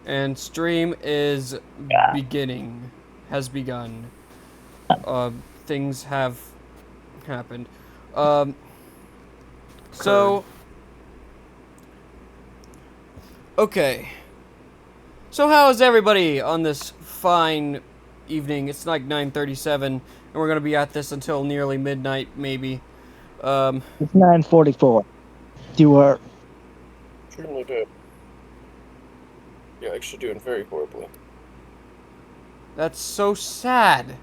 And stream is Yeah. has begun. Things have happened. Um, so, okay. So how is everybody on this fine evening? It's like 9:37, and we're gonna be at this until nearly midnight, maybe. It's 9:44. You are. Extremely good. You're actually doing very horribly. That's so sad.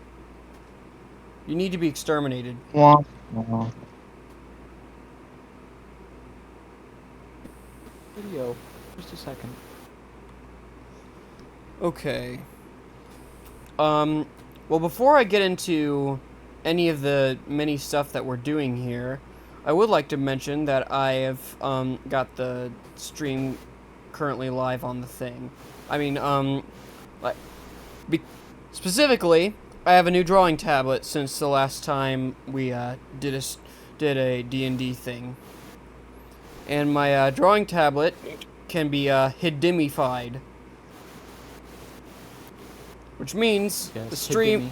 You need to be exterminated. Wah, wah. Video. Just a second. Okay. Well, before I get into any of the many stuff that we're doing here, I would like to mention that I have, got the stream currently live on the thing. I mean, like, specifically, I have a new drawing tablet since the last time we, did a D&D thing. And my, drawing tablet can be, hidimified. Which means Yes, the hidimi.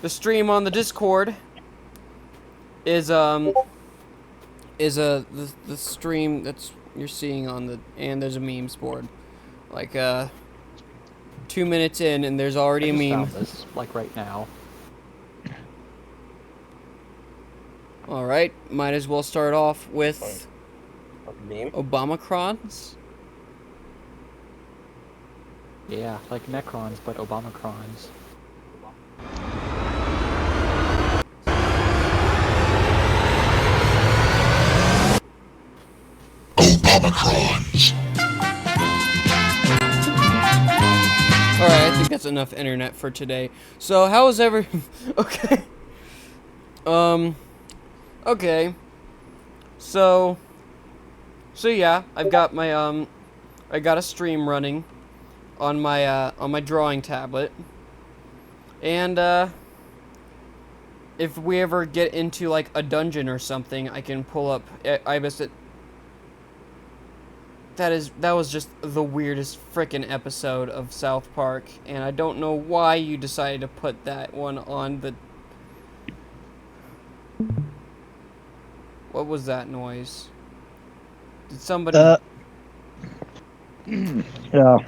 stream on the Discord is the stream that's you're seeing on the, and there's a memes board. Like 2 minutes in and there's already I a just meme. found this, like right now. All right, might as well start off with A meme? Obamacrons. Yeah, like Necrons, but Obamacrons. Obamacrons. Alright, I think that's enough internet for today. So, how is every... okay. Okay. So yeah, I've got my, I got a stream running on my drawing tablet. And, if we ever get into, like, a dungeon or something, I can pull up... I missed it. That was just the weirdest frickin' episode of South Park, and I don't know why you decided to put that one on the... What was that noise? Did somebody... Yeah.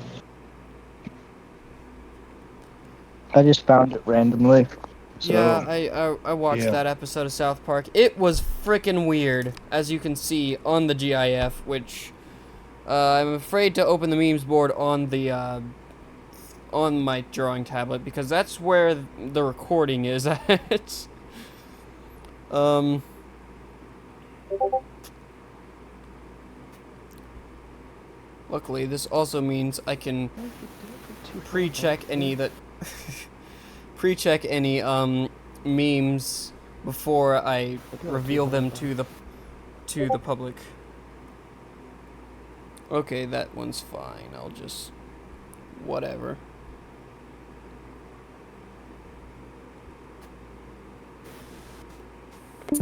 I just found it randomly. So, yeah, I watched that episode of South Park. It was frickin' weird, as you can see on the GIF, which... I'm afraid to open the memes board on the, on my drawing tablet, because that's where the recording is at. Luckily, this also means I can pre-check any that... pre-check any, memes before I reveal them to the public. Okay, that one's fine. I'll just... whatever.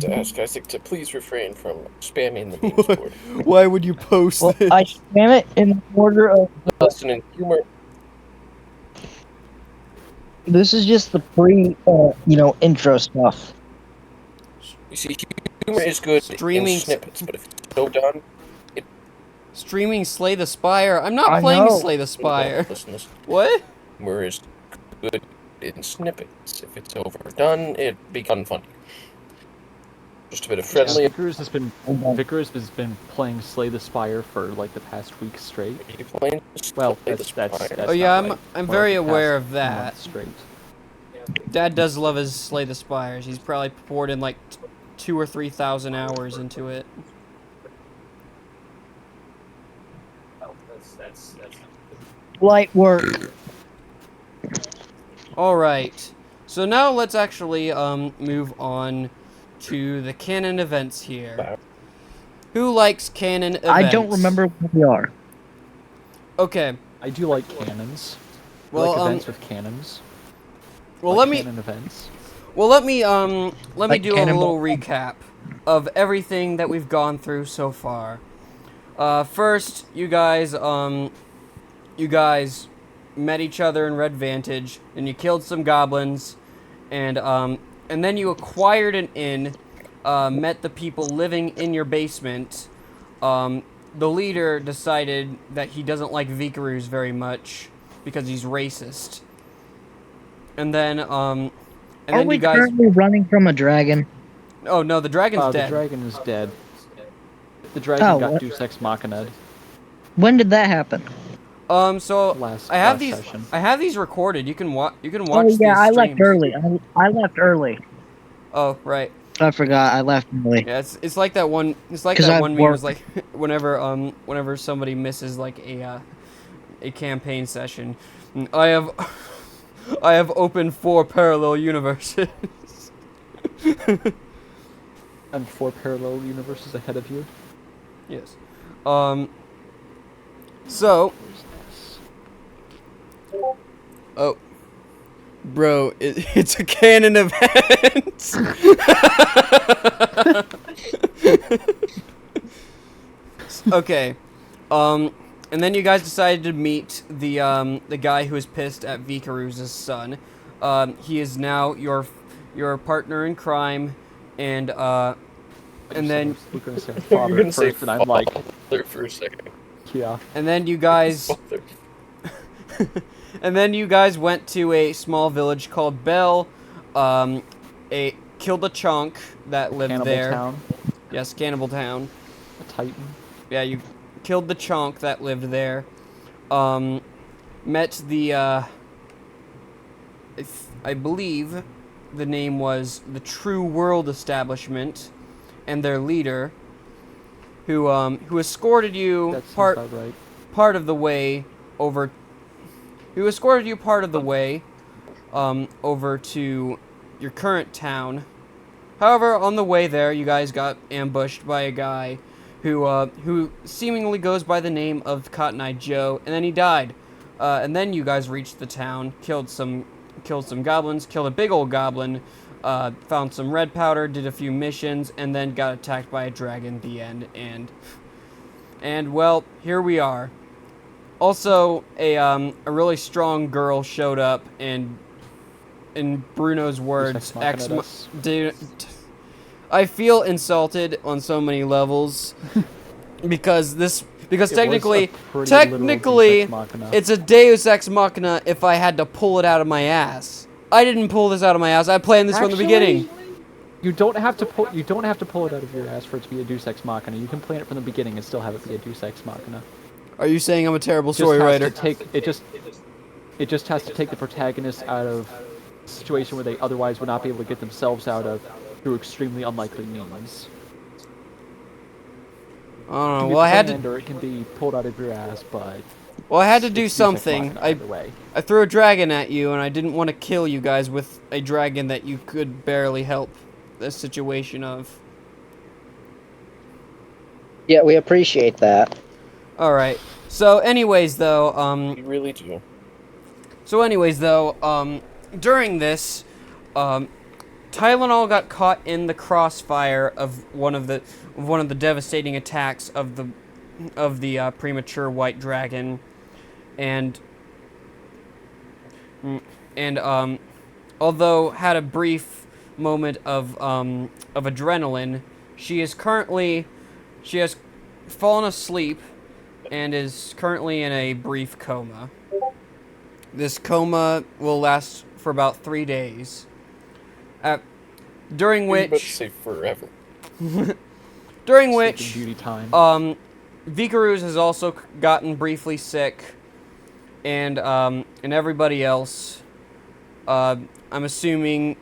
To ask Isaac to please refrain from spamming the memes board. Why would you post well, this? I spam it in order of. Lesson in humor. This is just the intro stuff. You see, humor is good Streaming- in snippets, but if it's so done, Streaming Slay the Spire? I'm not I playing know. Slay the Spire. listen, this What? humor is good in snippets. If it's overdone, it becomes funny. Just a bit of friendly. Vickers has been playing Slay the Spire for like the past week straight. Playing Well, Slay the that's Spire. Oh yeah, not right. I'm Well, very the past aware of month that. Straight. Dad does love his Slay the Spires. He's probably poured in like 2,000 or 3,000 hours into it. Light work. Alright. So now let's actually move on to the canon events here. Who likes canon events? I don't remember what they are. Okay. I do like cannons. I Well, like events with cannons. Well, Like let me canon events. let me Like do a Cannonball. little recap of everything that we've gone through so far. First, you guys met each other in Red Vantage, and you killed some goblins, and then you acquired an inn, met the people living in your basement. The leader decided that he doesn't like Vikaroos very much because he's racist. And then Are then we you guys. currently running from a dragon? Oh no, the dragon's The dead. dragon is dead. The dragon got what? Deus Ex Machina When did that happen? So last I have these. session. I have these recorded. You can watch. You can Oh watch yeah, these I streams. left early. I left early. Oh right. I forgot. I left early. Yeah, it's like that one. It's like 'Cause that I've one meme. Is worked. like whenever somebody misses like a campaign session, I have opened 4 parallel universes. And 4 parallel universes ahead of you. Yes. So. Oh. Bro, it's a canon event. Okay. And then you guys decided to meet the guy who was pissed at Vikaroos' son. He is now your partner in crime, and then We're gonna say You're father gonna say first, and I'm like, father for a second. yeah. and then you guys Father. and then you guys went to a small village called Bell. Killed a chunk that lived Cannibal there. Town, Yes, Cannibal Town. a Titan. Yeah, you killed the chunk that lived there. Met the I believe the name was the True World Establishment, and their leader, who escorted you That sounds about right. part of the way over. Who escorted you part of the way over to your current town. However, on the way there, you guys got ambushed by a guy who seemingly goes by the name of Cotton Eye Joe, and then he died. And then you guys reached the town, killed some goblins, killed a big old goblin, found some red powder, did a few missions, and then got attacked by a dragon at the end. And well, here we are. Also, a really strong girl showed up, and in Bruno's words, dude, I feel insulted on so many levels because technically it's a Deus Ex Machina if I had to pull it out of my ass. I didn't pull this out of my ass. I planned this from the beginning. You don't have to pull it out of your ass for it to be a Deus Ex Machina. You can plan it from the beginning and still have it be a Deus Ex Machina. Are you saying I'm a terrible story writer? It just has to take the protagonist out of a situation where they otherwise would not be able to get themselves out of through extremely unlikely means. I don't know. It Well, I had or it can be pulled out of your ass, but Well, I had to do it's Deus Ex something. Machina either way. I threw a dragon at you, and I didn't want to kill you guys with a dragon that you could barely help the situation of. Yeah, we appreciate that. All right. So, anyways, though, You really do. during this, Tylenol got caught in the crossfire of one of the devastating attacks of the premature white dragon, and although had a brief moment of adrenaline, she has fallen asleep and is currently in a brief coma. This coma will last for about 3 days. During But which, say forever. during Sleeping which, beauty time. Vikaroos has also gotten briefly sick, and everybody else. I'm assuming.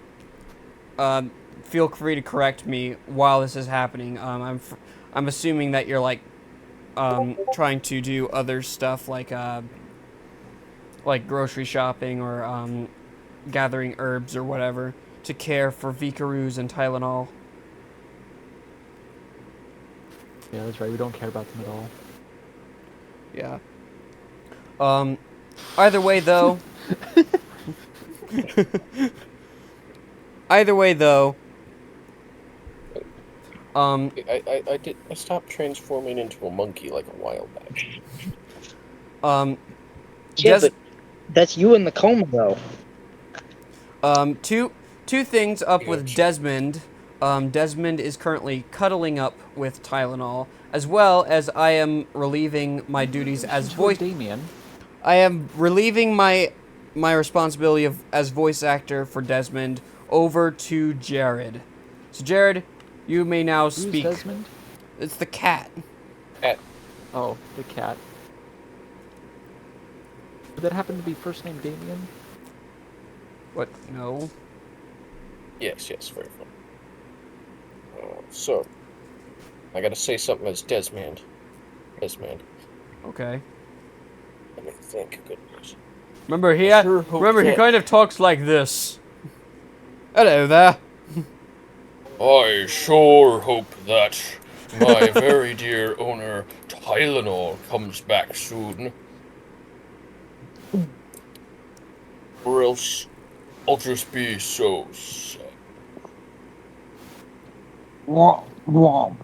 Feel free to correct me while this is happening. I'm assuming that you're like trying to do other stuff like grocery shopping or gathering herbs or whatever to care for Vikaroos and Tylenol. Yeah, that's right. We don't care about them at all. Yeah. Either way, though. I stopped transforming into a monkey like a while back. Yeah, Des- That's you in the coma, though. Two things up with Yes. Desmond. Desmond is currently cuddling up with Tylenol, as well as I am relieving my duties as voice. Damien. I am relieving my responsibility as voice actor for Desmond over to Jared. So Jared, you may now Who's speak. Desmond? It's the cat. Oh, the cat. Did that happen to be first name Damien? What? No. Yes, very fun. So, I gotta say something as Desmond. Okay. Let me think. Goodness. Remember he Sure hope he that- kind of talks like this. Hello there. I sure hope that my very dear owner, Tylenol, comes back soon. Or else I'll just be so sad. Womp, womp.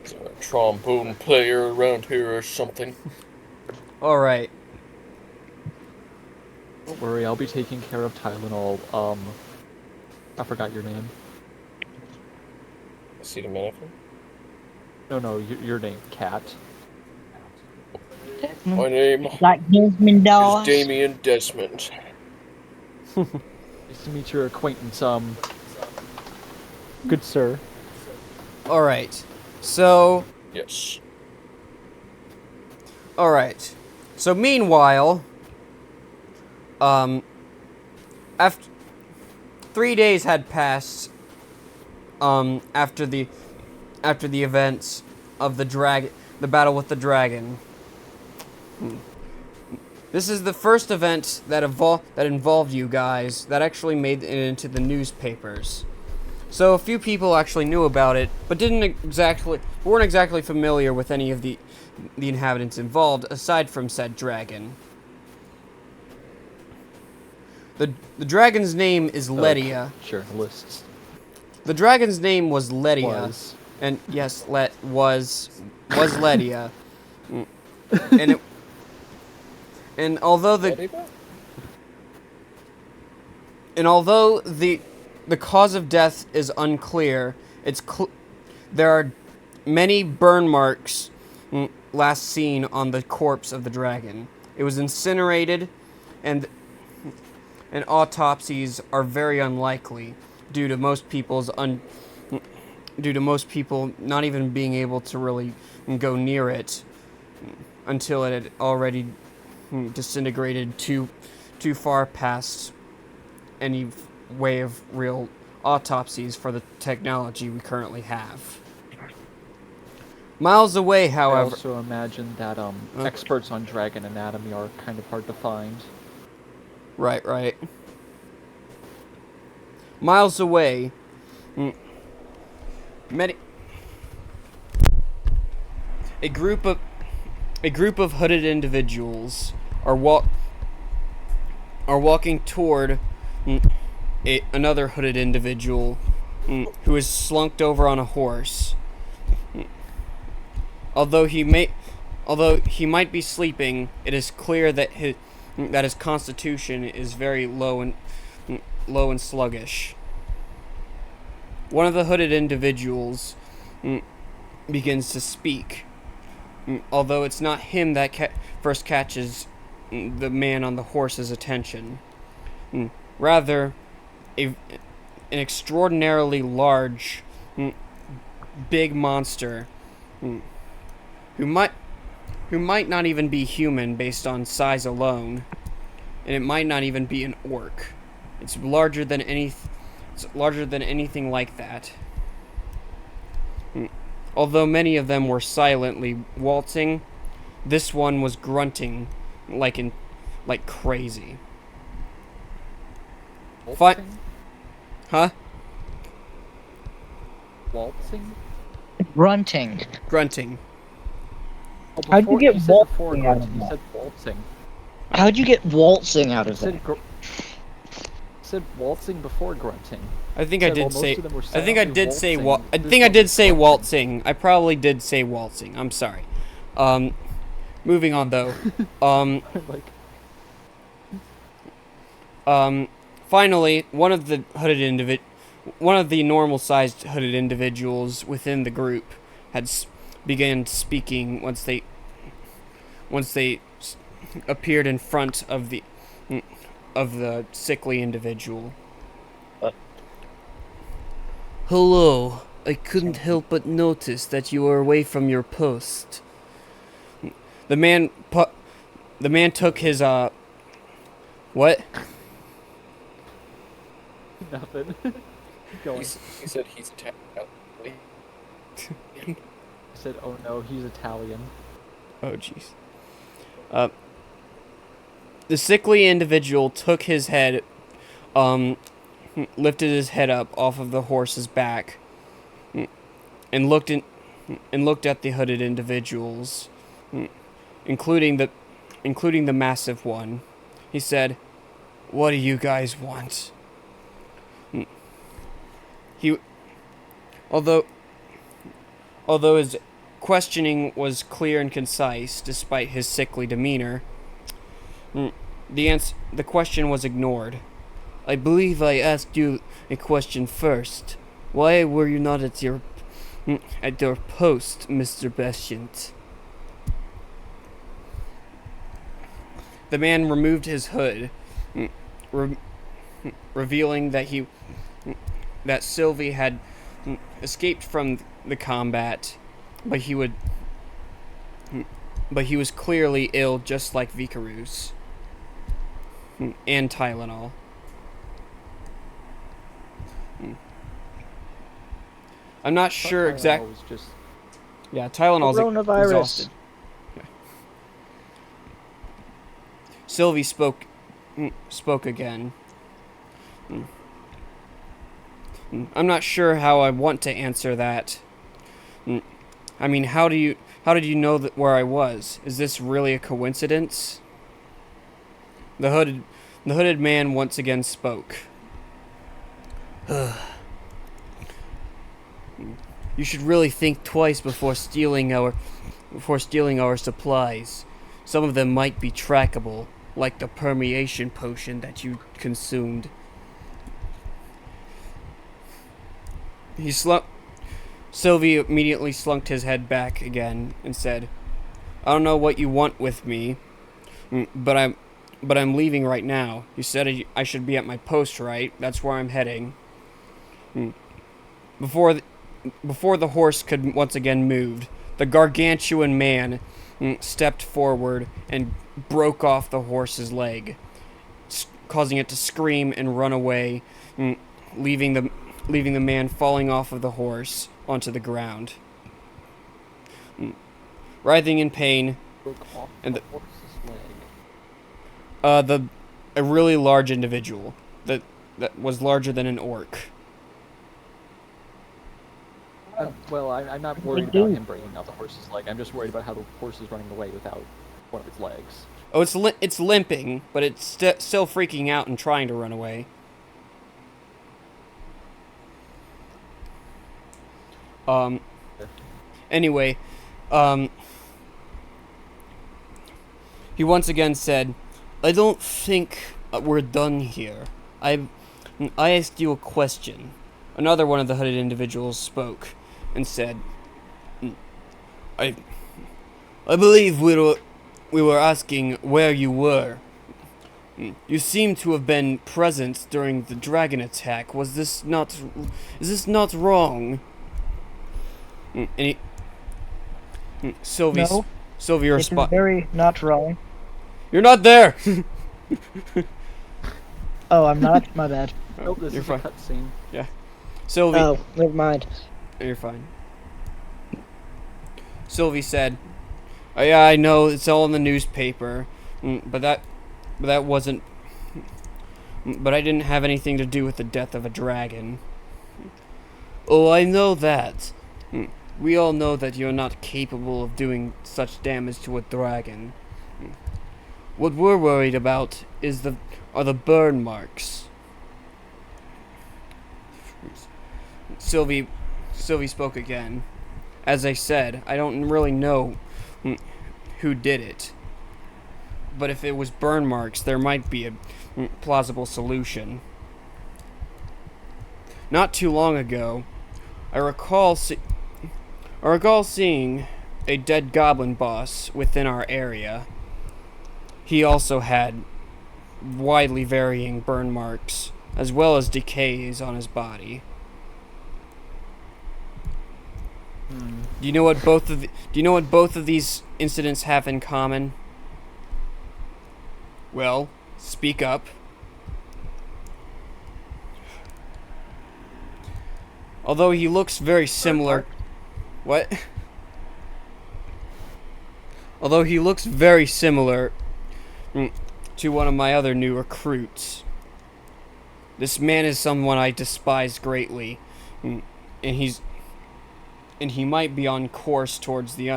Is there a trombone player around here or something? All right. Don't worry, I'll be taking care of Tylenol. I forgot your name. Acetaminophen? No, your name, Cat. My name Like Desmond is Dawes. Damien Desmond. Nice to meet your acquaintance, good sir. All right. So, Yes. all right. So meanwhile, after 3 days had passed, after the events of the battle with the dragon. This is the first event that involved you guys that actually made it into the newspapers. So a few people actually knew about it, but weren't exactly familiar with any of the inhabitants involved, aside from said dragon. The dragon's name is Ledia. Sure, lists. The dragon's name was Ledia. Was. And yes, was Ledia. And although the cause of death is unclear, there are many burn marks last seen on the corpse of the dragon. It was incinerated, and autopsies are very unlikely due to most people not even being able to really go near it until it had already disintegrated too far past any way of real autopsies for the technology we currently have. Miles away, I however... also imagine that experts on dragon anatomy are kind of hard to find. Right. Miles away, a group of hooded individuals are walking toward another hooded individual who is slunked over on a horse. Although he might be sleeping, it is clear that his constitution is very low and sluggish. One of the hooded individuals begins to speak, although it's not him that first catches the man on the horse's attention. Rather, an extraordinarily large, big monster who might not even be human based on size alone, and it might not even be an orc. It's larger than anything like that. Although many of them were silently waltzing, this one was grunting like crazy. Waltzing? Huh? Waltzing? Grunting. Grunting. Oh, How'd you get said before waltzing out of grunting, you that? said waltzing. How'd you get waltzing out of You that? said waltzing before grunting. I think I Yeah, well, did most say. of them were I think I silently did say. waltzing. I This think I one did was say grunting. waltzing. I probably did say waltzing. I'm sorry. moving on though. Like, Finally, one of the normal-sized hooded individuals within the group began speaking once they appeared in front of the sickly individual. Hello, I couldn't help but notice that you were away from your post. The man took his what? nothing. Keep going. He said he's Italian. I said, oh no, he's Italian. Oh jeez. The sickly individual took his head, lifted his head up off of the horse's back, and looked at the hooded individuals, including the massive one. He said, "What do you guys want?" Although his questioning was clear and concise, despite his sickly demeanor, the question was ignored. I believe I asked you a question first. Why were you not at your post, Mr. Bescient? The man removed his hood, revealing that Sylvie had escaped from the combat, but he was clearly ill, just like Vikarus and Tylenol. I'm not sure exactly. Yeah, Tylenol's Coronavirus. exhausted. Yeah. Sylvie spoke again. I'm not sure how I want to answer that. I mean, how did you know where I was? Is this really a coincidence? The hooded man once again spoke. You should really think twice before stealing our supplies. Some of them might be trackable, like the permeation potion that you consumed. Sylvie immediately slunked his head back again and said, "I don't know what you want with me, but I'm leaving right now. You said I should be at my post, right? That's where I'm heading." Before the horse could once again move, the gargantuan man stepped forward and broke off the horse's leg, causing it to scream and run away, leaving the man falling off of the horse onto the ground. Writhing in pain, and a really large individual that was larger than an orc. Well, I'm not worried about him breaking out the horse's leg. I'm just worried about how the horse is running away without one of its legs. Oh, it's limping, but it's still freaking out and trying to run away. Anyway, he once again said, "I don't think we're done here. I asked you a question." Another one of the hooded individuals spoke and said, I believe we were asking where you were. You seem to have been present during the dragon attack. Is this not wrong?" And Sylvie It's responded, very not wrong. "You're not there." Oh, I'm not? My bad. Nope, this You're is fine. a cutscene. Yeah, Sylvie. Oh, never mind. You're fine. Sylvie said, "Oh yeah, I know, it's all in the newspaper, but that wasn't. But I didn't have anything to do with the death of a dragon." "Oh, I know that. We all know that you're not capable of doing such damage to a dragon. What we're worried about are the burn marks." Sylvie spoke again. "As I said, I don't really know who did it. But if it was burn marks, there might be a plausible solution. Not too long ago, I recall seeing a dead goblin boss within our area. He also had widely varying burn marks, as well as decays on his body. Do you know what both of these incidents have in common? Well, speak up. Although he looks very similar. What? Although he looks very similar to one of my other new recruits. This man is someone I despise greatly, and he might be on course towards the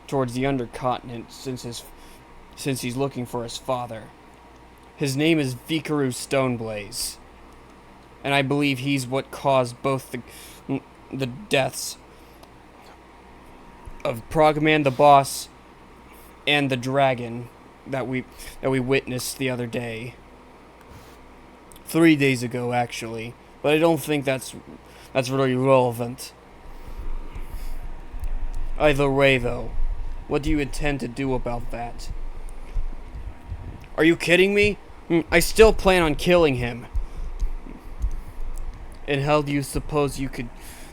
undercontinent since he's looking for his father. His name is Vikaru Stoneblaze, and I believe he's what caused both the deaths of Progman the boss and the dragon that we witnessed the other day. 3 days ago, actually, but I don't think that's really relevant. Either way, though, what do you intend to do about that? Are you kidding me? I still plan on killing him. And how do you suppose you could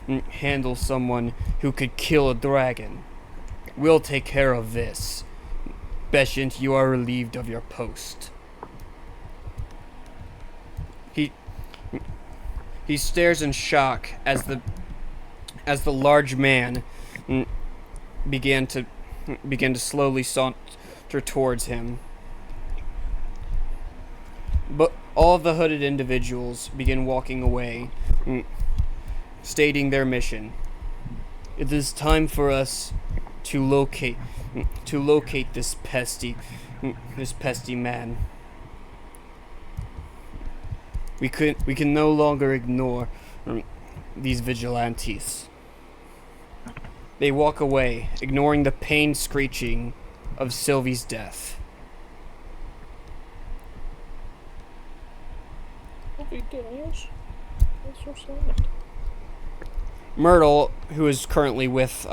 handle someone who could kill a dragon? We'll take care of this. Bescient, you are relieved of your post. He stares in shock as the large man began to slowly saunter towards him. But all of the hooded individuals begin walking away, stating their mission. It is time for us to locate this pesty man. We can no longer ignore these vigilantes. They walk away, ignoring the pain screeching of Sylvie's death. Myrtle, who is currently with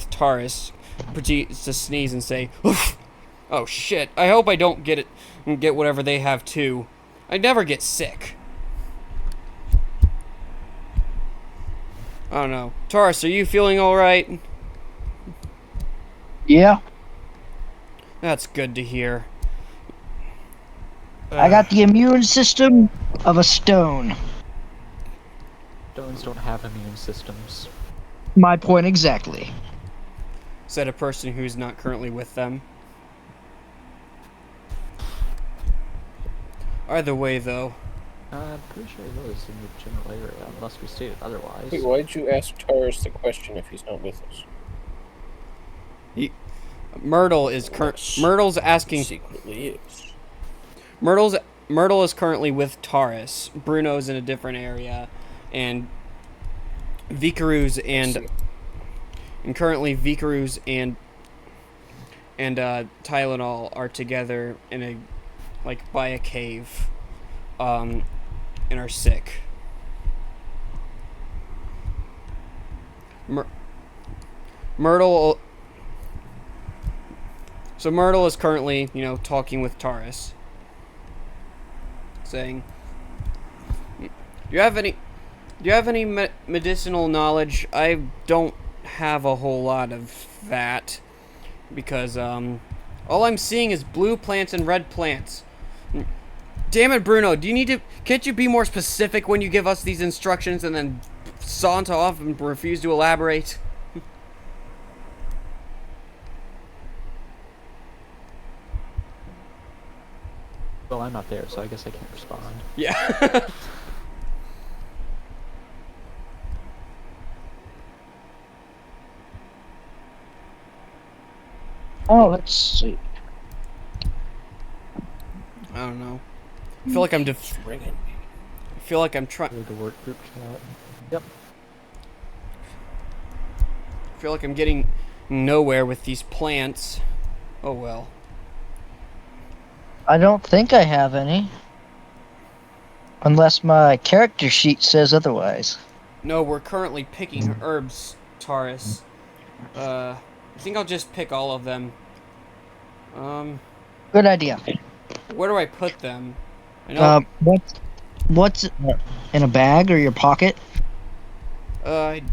Taurus, proceeds to sneeze and say, "Oof! Oh shit! I hope I don't get whatever they have too. I never get sick." I don't know. Taurus, are you feeling alright? Yeah. That's good to hear. I got the immune system of a stone. Stones don't have immune systems. My point exactly. Said a person who's not currently with them. Either way, though. I'm pretty sure he lives in the general area, unless we stated otherwise. Wait, why'd you ask Taurus the question if he's not with us? Myrtle's asking. Secretly is. Myrtle is currently with Taurus. Bruno's in a different area, and Vikaru's and currently Vikaru's and Tylenol are together in a by a cave, and are sick. Myrtle. So Myrtle is currently, talking with Taurus, saying, "Do you have any medicinal knowledge? I don't have a whole lot of that, because all I'm seeing is blue plants and red plants. Damn it, Bruno! Can't you be more specific when you give us these instructions and then saunter off and refuse to elaborate?" Well, I'm not there, so I guess I can't respond. Yeah. Oh, let's see. I don't know. I feel like I'm Ringing. I feel like I'm trying. Read the work group chat. Yep. I feel like I'm getting nowhere with these plants. Oh well. I don't think I have any. Unless my character sheet says otherwise. No, we're currently picking herbs, Taurus. I think I'll just pick all of them. Good idea. Where do I put them? I know. What's in a bag or your pocket? I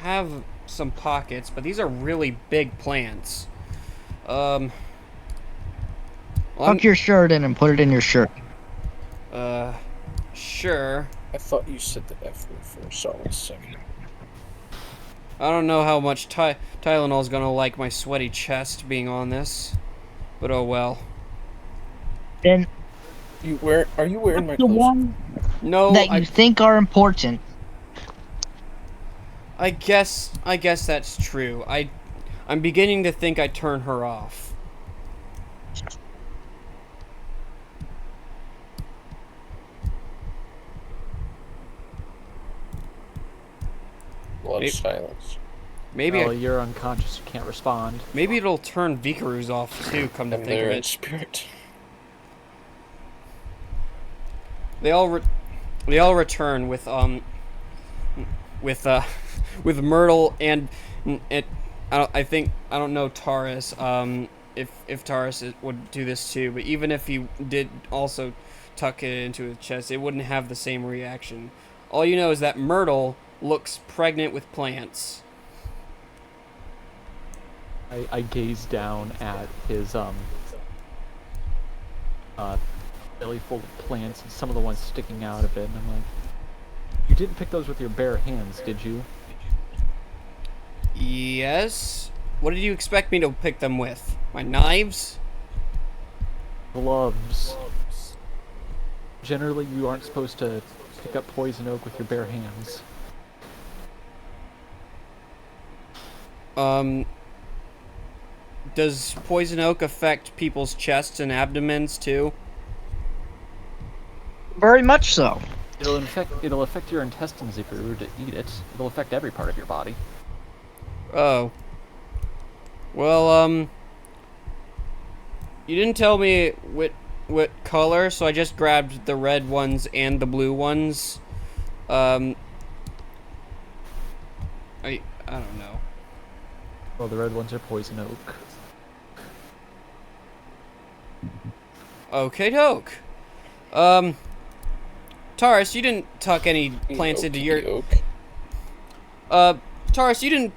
have some pockets, but these are really big plants. Well, Tuck your shirt in and put it in your shirt. Sure. I thought you said the F word for a solid second. I don't know how much Tylenol's gonna like my sweaty chest being on this, but oh well. Then Are you wearing my the clothes? one No, that you think are important. I guess that's true. I'm beginning to think I turn her off. Blood silence. Maybe Well, you're unconscious. You can't respond. maybe it'll turn Vikarus off too. Come to I'm think there of in it, spirit. they all return with with with Myrtle and it. I don't know Taurus. If Taurus would do this too, but even if he did also tuck it into his chest, it wouldn't have the same reaction. All you know is that Myrtle looks pregnant with plants. I gaze down at his belly full of plants and some of the ones sticking out of it, and I'm like, you didn't pick those with your bare hands, did you? Yes. What did you expect me to pick them with? My knives? Gloves. Generally, you aren't supposed to pick up poison oak with your bare hands. Does poison oak affect people's chests and abdomens too? Very much so. It'll affect your intestines if you were to eat it. It'll affect every part of your body. Oh. Well, you didn't tell me what color, so I just grabbed the red ones and the blue ones. I don't know. Well, the red ones are poison oak. Okay, doke. Taurus, you didn't tuck any plants into your. Oak. Taurus, you didn't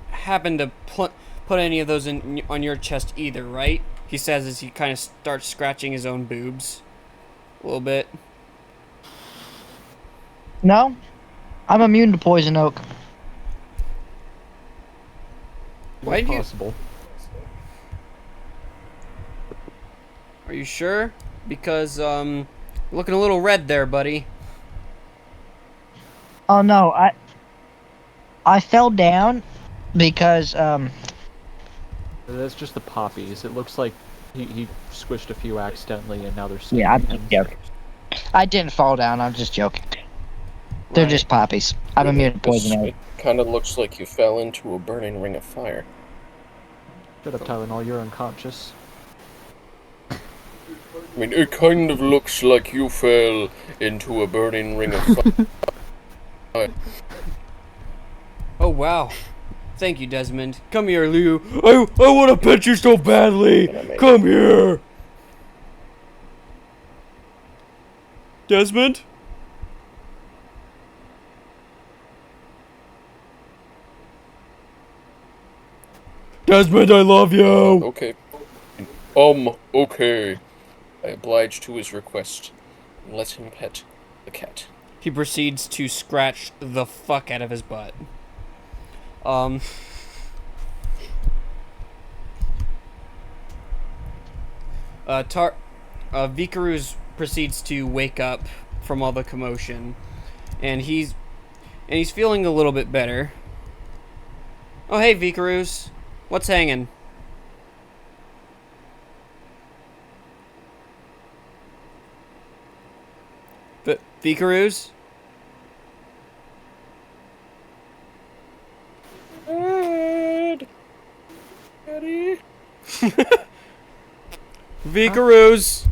happen to put any of those on your chest either, right? He says as he kind of starts scratching his own boobs a little bit. No, I'm immune to poison oak. Why It's do you? possible. Are you sure? Because you're looking a little red there, buddy. Oh no, I fell down because That's just the poppies. It looks like he squished a few accidentally, and now they're stinging yeah, I'm him. just joking. I didn't fall down. I'm just joking. They're Right. just poppies. I'm immune to poison oak. It kind of looks like you fell into a burning ring of fire. Shut up, Tylenol. You're unconscious. I mean, it kind of looks like you fell into a burning ring of fire. Oh wow. Thank you, Desmond. Come here, Leo. I want to pet you so badly. Come here. Desmond? Desmond, I love you. Okay. Okay. I oblige to his request and let him pet the cat. He proceeds to scratch the fuck out of his butt. Vikarus proceeds to wake up from all the commotion, and he's feeling a little bit better. Oh hey Vikarus, what's hanging? Vikarus? Dad. Daddy. Vicaroos!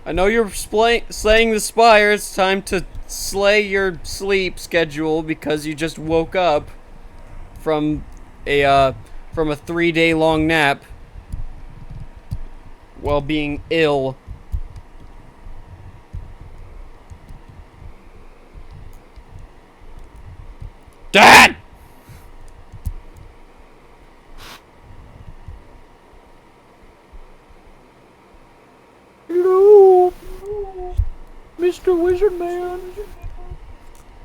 I know you're slaying the spire. It's time to slay your sleep schedule because you just woke up from a 3-day long nap while being ill. Dad! Hello, Mr. Wizard Man.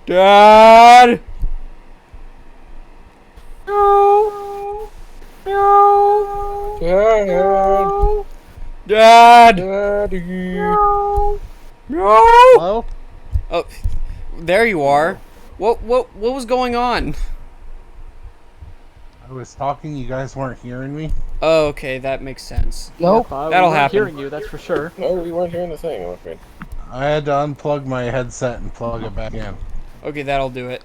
Dad! No. No. Dad. Dad! Daddy. No. No! Hello? Oh, there you are. What was going on? I was talking, you guys weren't hearing me. Oh, okay, that makes sense. Nope. We That'll weren't happen. hearing you, that's for sure. No, we weren't hearing the thing, I'm afraid. I had to unplug my headset and plug it back in. Okay, that'll do it.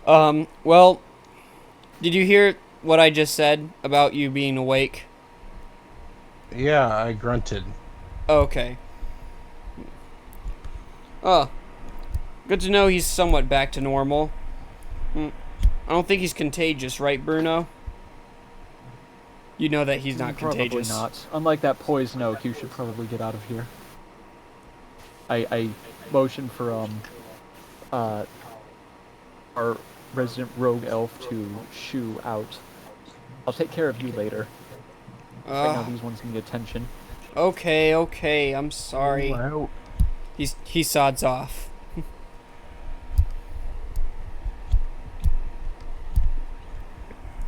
Well, did you hear what I just said about you being awake? Yeah, I grunted. Okay. Oh. Good to know he's somewhat back to normal. I don't think he's contagious, right, Bruno? You know that he's not contagious. Probably not. Unlike that poison oak, you should probably get out of here. I motion for our resident rogue elf to shoo out. I'll take care of you later. Right now these ones need attention. Okay, I'm sorry. Wow. He sods off.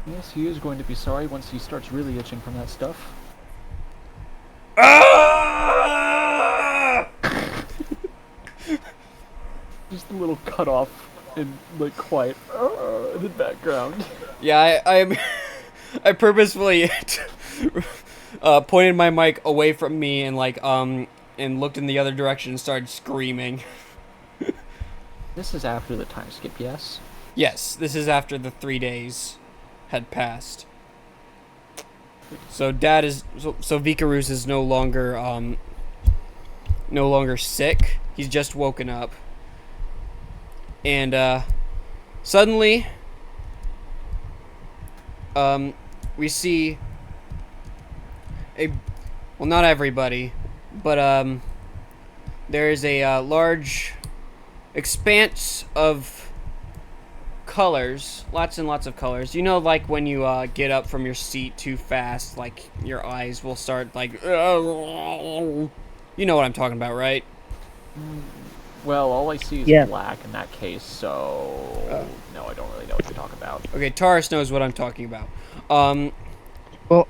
Yes, he is going to be sorry once he starts really itching from that stuff. Just a little cut off and like quiet in the background. Yeah, I purposefully pointed my mic away from me and and looked in the other direction and started screaming. This is after the time skip, yes? Yes, this is after the 3 days had passed. So Dad is so Vicaroos is no longer sick. He's just woken up. And suddenly we see not everybody, but there is a large expanse of colors, lots and lots of colors. You know, like when you get up from your seat too fast, like your eyes will start like, you know what I'm talking about, right? Well, all I see is black in that case, so no, I don't really know what you're talking about. Okay, Taurus knows what I'm talking about. Well,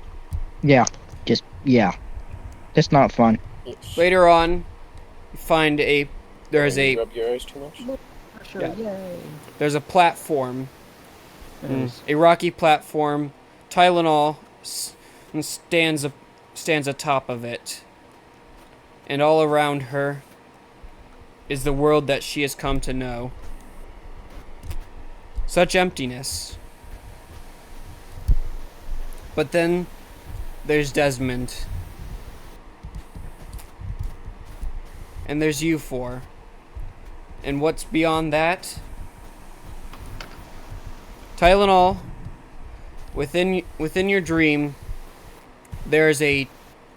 yeah. It's not fun. Later on, you find there's a Rub your eyes too much? Sure, Yeah. yay. there's a platform, Anyways, a rocky platform. Tylenol stands atop of it, and all around her is the world that she has come to know. Such emptiness. But then there's Desmond. And there's you four. And what's beyond that? Tylenol, within your dream, there's a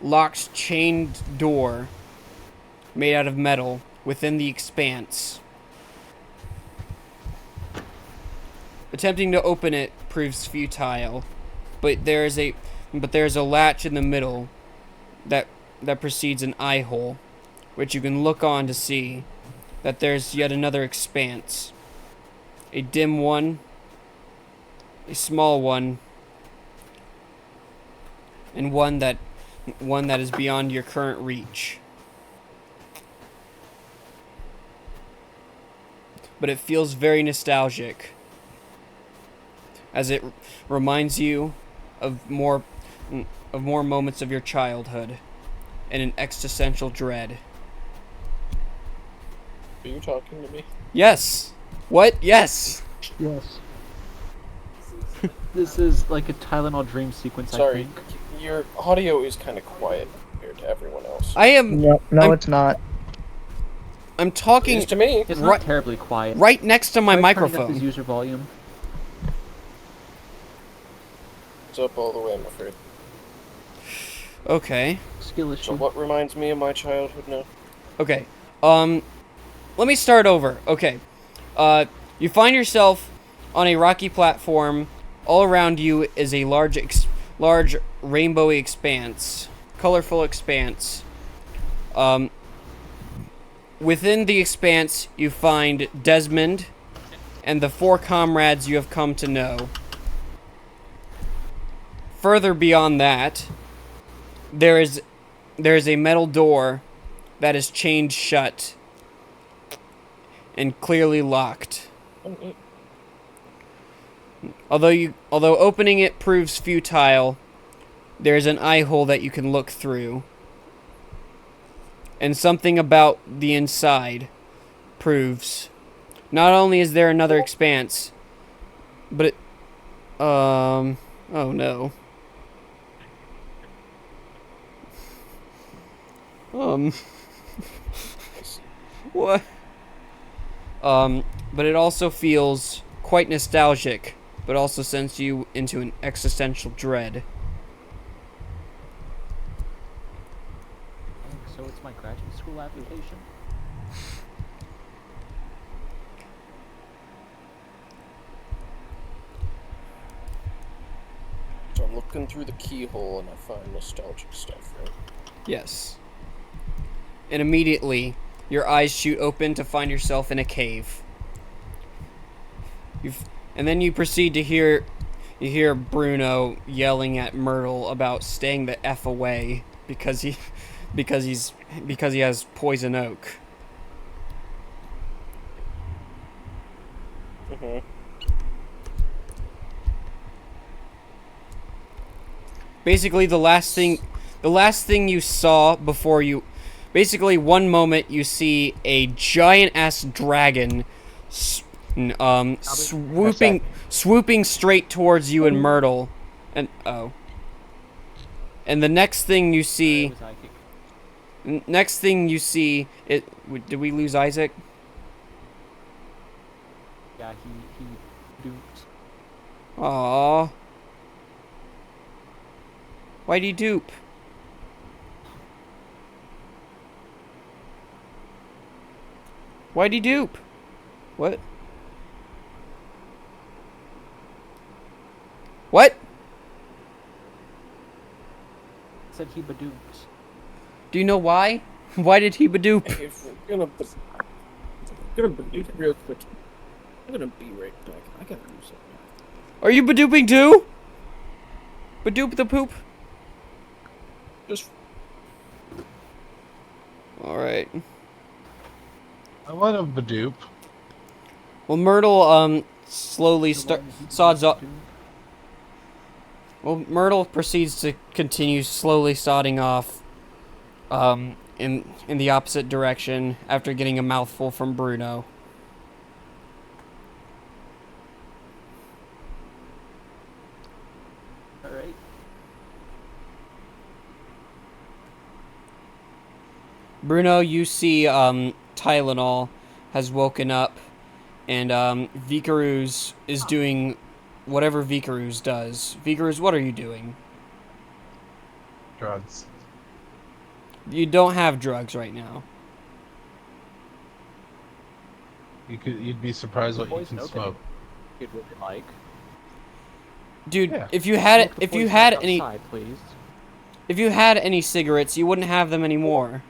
locked chained door made out of metal within the expanse. Attempting to open it proves futile, but there's a latch in the middle that precedes an eye hole, which you can look on to see that there's yet another expanse. A dim one, a small one, and one that is beyond your current reach. But it feels very nostalgic, as it reminds you of more moments of your childhood and an existential dread. Are you talking to me? Yes. What? Yes. yes. This is like a Tylenol dream sequence, I Sorry, think. your audio is kind of quiet. Weird. to everyone else. I am. No, I'm- it's not. I'm It talking is to me. It's Right- not terribly quiet. right next to my Try turning up microphone. his user volume. It's up all the way, I'm afraid. Okay. Skill So issue. what reminds me of my childhood now? Okay. Let me start over. Okay. You find yourself on a rocky platform. All around you is a large rainbowy expanse, colorful expanse. Within the expanse, you find Desmond and the 4 comrades you have come to know. Further beyond that, there is a metal door that is chained shut and clearly locked. Although opening it proves futile, there is an eye hole that you can look through. And something about the inside proves not only is there another expanse, but it, oh no. What? But it also feels quite nostalgic, but also sends you into an existential dread. So it's my graduate school application. So I'm looking through the keyhole and I find nostalgic stuff, right? Yes. And immediately, your eyes shoot open to find yourself in a cave. And then you proceed to hear Bruno yelling at Myrtle about staying the F away because he has poison oak. Basically, the last thing you saw before you, basically one moment you see a giant ass dragon, swooping straight towards you and Myrtle, and and the next thing you see, it. Did we lose Isaac? Yeah, he duped. Aww. Why'd he dupe? Why'd he dupe? What? What? Said he badoops. Do you know why? Why did he badoop? If we're gonna be real quick. I'm gonna be right back. I gotta do something. Are you badooping too? Badoop the poop? Just Alright. I let him Badoop. Well, Myrtle, slowly sods off. Well, Myrtle proceeds to continue slowly sodding off, in the opposite direction after getting a mouthful from Bruno. Alright. Bruno, you see, Tylenol has woken up, and, Vikaruz is doing whatever Vikaruz does. Vikaruz, what are you doing? Drugs. You don't have drugs right now. You'd be surprised what you Poison can oak smoke. You'd really like. Dude, Yeah. if you had Smoke the if you poison had oak any outside, please. if you had any cigarettes, you wouldn't have them anymore.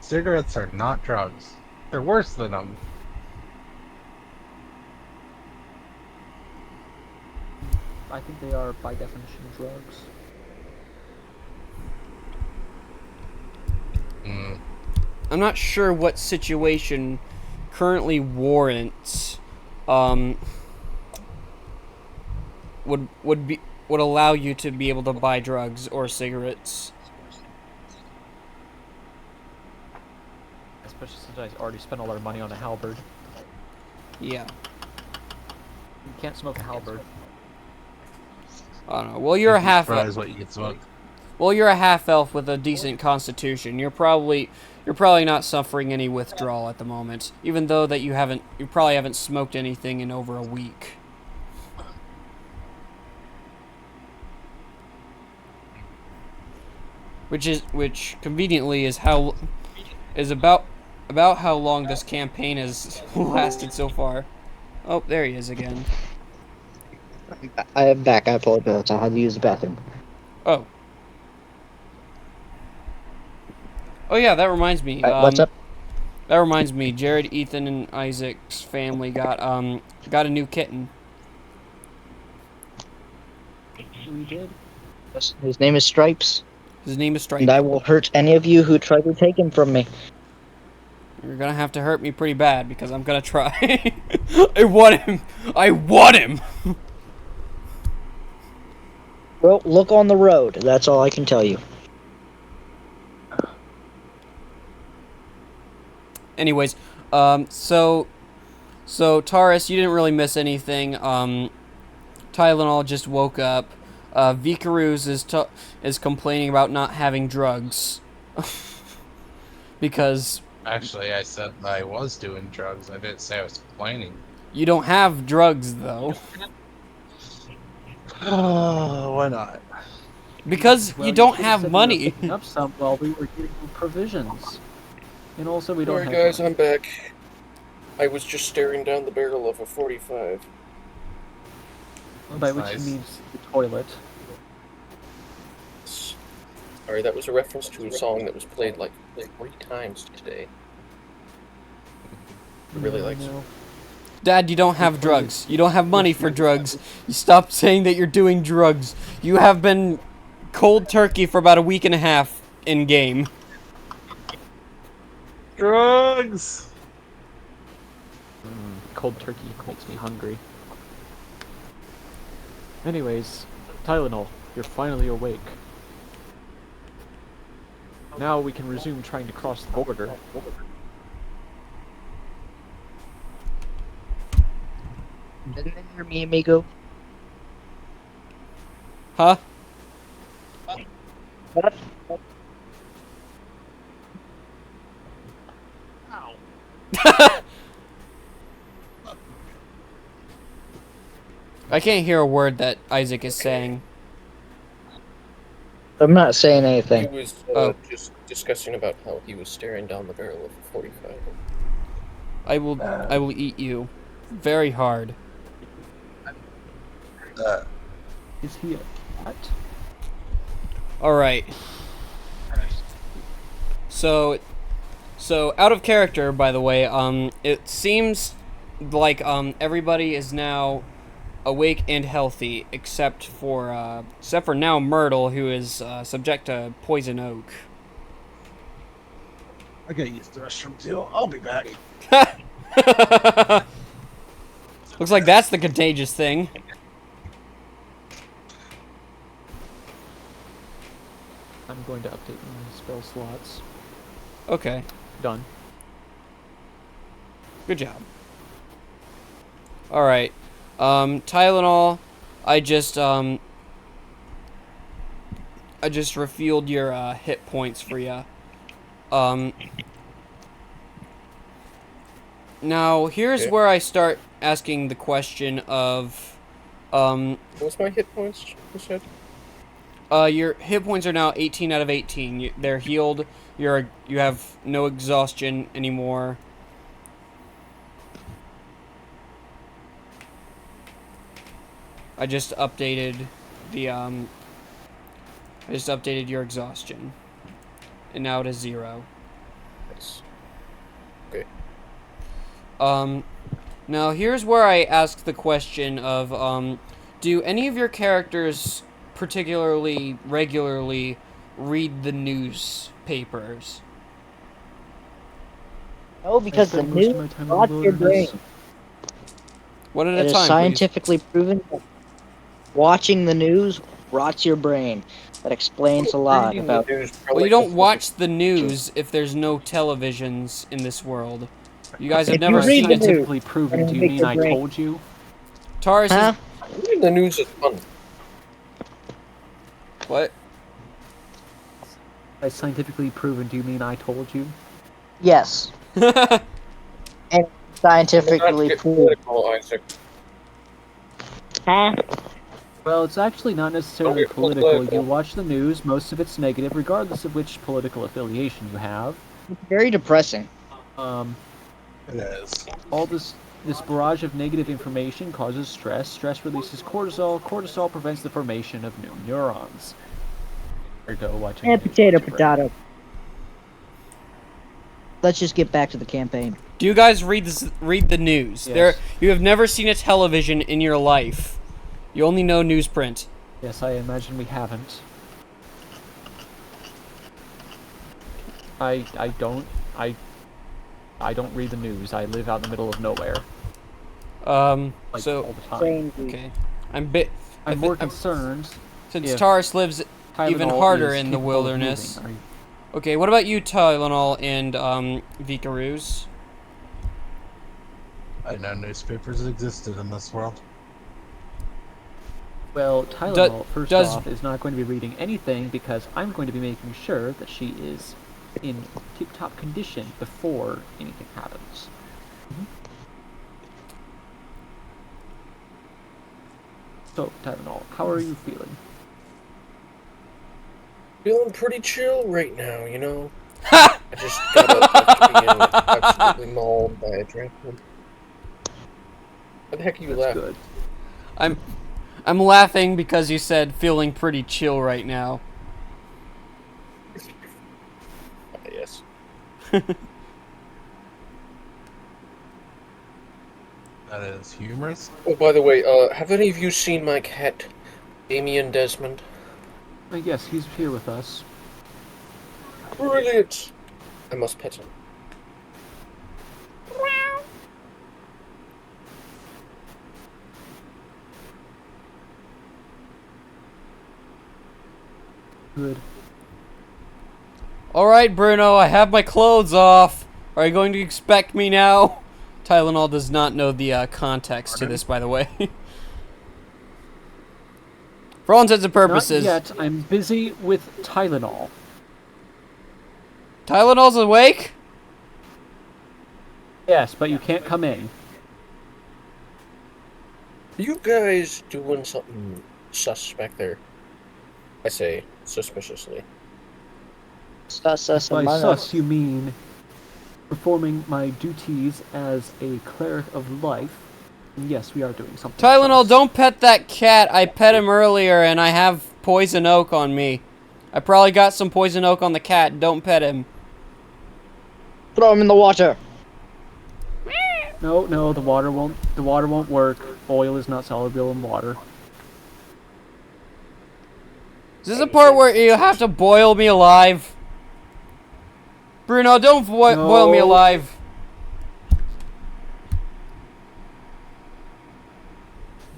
Cigarettes are not drugs. They're worse than them. I think they are, by definition, drugs. I'm not sure what situation currently warrants would allow you to be able to buy drugs or cigarettes. Especially since I already spent all our money on a halberd. Yeah. You can't smoke a halberd. I don't know. Well, you're a You'd be half surprised what you can smoke. Well, you're a half elf with a decent constitution. You're probably not suffering any withdrawal at the moment, even though that you probably haven't smoked anything in over a week. Which conveniently is about how long this campaign has lasted so far. Oh, there he is again. I am back. I apologize. I had to use the bathroom. Oh. Oh yeah, that reminds me. What's up? That reminds me. Jared, Ethan, and Isaac's family got a new kitten. We did. His name is Stripes, His name is Stripe. and I will hurt any of you who try to take him from me. You're gonna have to hurt me pretty bad because I'm gonna try. I want him. I want him. Well, look on the road. That's all I can tell you. Anyways, so Taurus, you didn't really miss anything. Tylenol just woke up. Vikaruz is complaining about not having drugs. Because Actually, I said I was doing drugs. I didn't say I was complaining. you don't have drugs though. Oh, why not? Because Well, you don't could've have said money. We were picking up some while we were getting provisions. And also, we don't Alright, have guys, I'm back. I was just staring down the barrel of a 45. by which Nice. he means the toilet. Sorry, that was a reference to a song that was played like 3 times today. I really like it. Dad, you don't have drugs. You don't have money for drugs. You stop saying that you're doing drugs. You have been cold turkey for about a week and a half in game. Drugs! Cold turkey makes me hungry. Anyways, Tylenol, you're finally awake. Now we can resume trying to cross the border. Didn't they hear me, amigo? Huh? What? I can't hear a word that Isaac is saying. I'm not saying He anything. was Oh. just discussing about how he was staring down the barrel of a 45. I will eat you very hard. Is he a what? Alright. So out of character, by the way, it seems like everybody is now awake and healthy except for now Myrtle, who is subject to poison oak. I gotta use the restroom too. I'll be back. Looks like that's the contagious thing. I'm going to update my spell slots. Okay, Done. good job. Alright. Tylenol, I just refueled your hit points for you. Now here's Okay. where I start asking the question of What's my hit points, you said? your hit points are now 18 out of 18. They're healed. You have no exhaustion anymore. I just updated your exhaustion, and now it is 0. Nice. Okay. Now here's where I ask the question of do any of your characters particularly regularly read the newspapers? No, because the spend most of my news time in rots the your brain. wilderness. One at It a is time, please. scientifically proven that watching the news rots your brain. That explains a lot Reading the about. news Well, probably you don't doesn't- watch the news if there's no televisions in this world. You guys have If you never read seen the it. news- Scientifically proven, it'll do you make mean your I brain- told you? Taurus Huh? Reading the news is fun. What? By scientifically proven, do you mean I told you? Yes. And scientifically Get proved. political, Isaac. Huh? Well, it's actually not necessarily Okay, political. political. You watch the news, most of it's negative, regardless of which political affiliation you have. It's very depressing. It is. All this barrage of negative information causes stress. Stress releases cortisol. Cortisol prevents the formation of new neurons. There you go, watching And the news. potato, Watch your brain. potato. Let's just get back to the campaign. Do you guys read the news? Yes. You have never seen a television in your life. You only know newsprint. Yes, I imagine we haven't. I don't read the news. I live out in the middle of nowhere. Like, So all the time. Same. okay, I'm more concerned since if Taurus lives even Tylenol harder is in the capable of wilderness. moving. Okay, what about you, Tylenol and Vicaroos? I didn't know newspapers existed in this world. Well, Tylenol, first off, is not going to be reading anything because I'm going to be making sure that she is in tip-top condition before anything happens. So, Tylenol, how are you feeling? Feeling pretty chill right now, you know? I just got up after being absolutely mauled by a dragon. What the heck are you That's laughing? good. I'm laughing because you said feeling pretty chill right now. Yes. That is humorous. Oh, by the way, have any of you seen my cat, Damien Desmond? Yes, he's here with us. Brilliant! I must pet him. Good. Alright, Bruno, I have my clothes off. Are you going to expect me now? Tylenol does not know the context to this, by the way. For all intents and purposes. Not yet. I'm busy with Tylenol. Tylenol's awake? Yes, but you can't come in. Are you guys doing something suspect there? I say, suspiciously. Sus By among sus, us. you mean performing my duties as a cleric of life. And yes, we are doing something. Tylenol, sus. don't pet that cat. I pet him earlier and I have poison oak on me. I probably got some poison oak on the cat. Don't pet him. Throw him in the water. No, the water won't work. Oil is not soluble in water. Is this a part where you have to boil me alive? Bruno, don't boil me No. alive.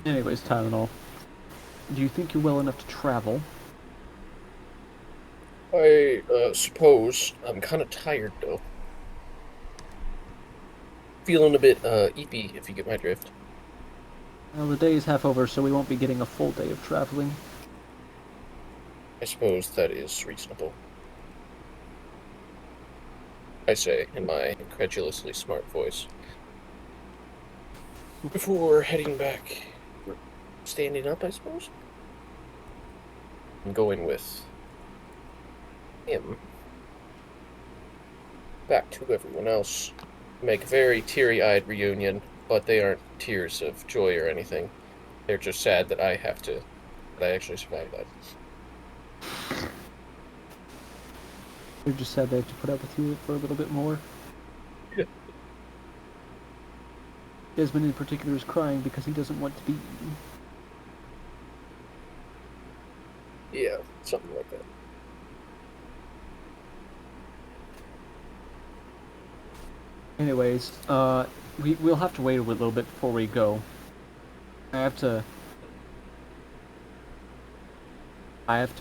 Anyways, Tylenol, do you think you're well enough to travel? I suppose. I'm kind of tired, though. Feeling a bit, eepy, if you get my drift. Well, the day is half over, so we won't be getting a full day of traveling. I suppose that is reasonable. I say, in my incredulously smart voice. Before heading back, standing up, I suppose? I'm going with him back to everyone else. Make a very teary-eyed reunion, but they aren't tears of joy or anything. They're just sad that I actually survived that. They're just sad they have to put up with you for a little bit more. Yeah. Desmond in particular is crying because he doesn't want to be eaten. Yeah, something like that. Anyways, we'll have to wait a little bit before we go. I have to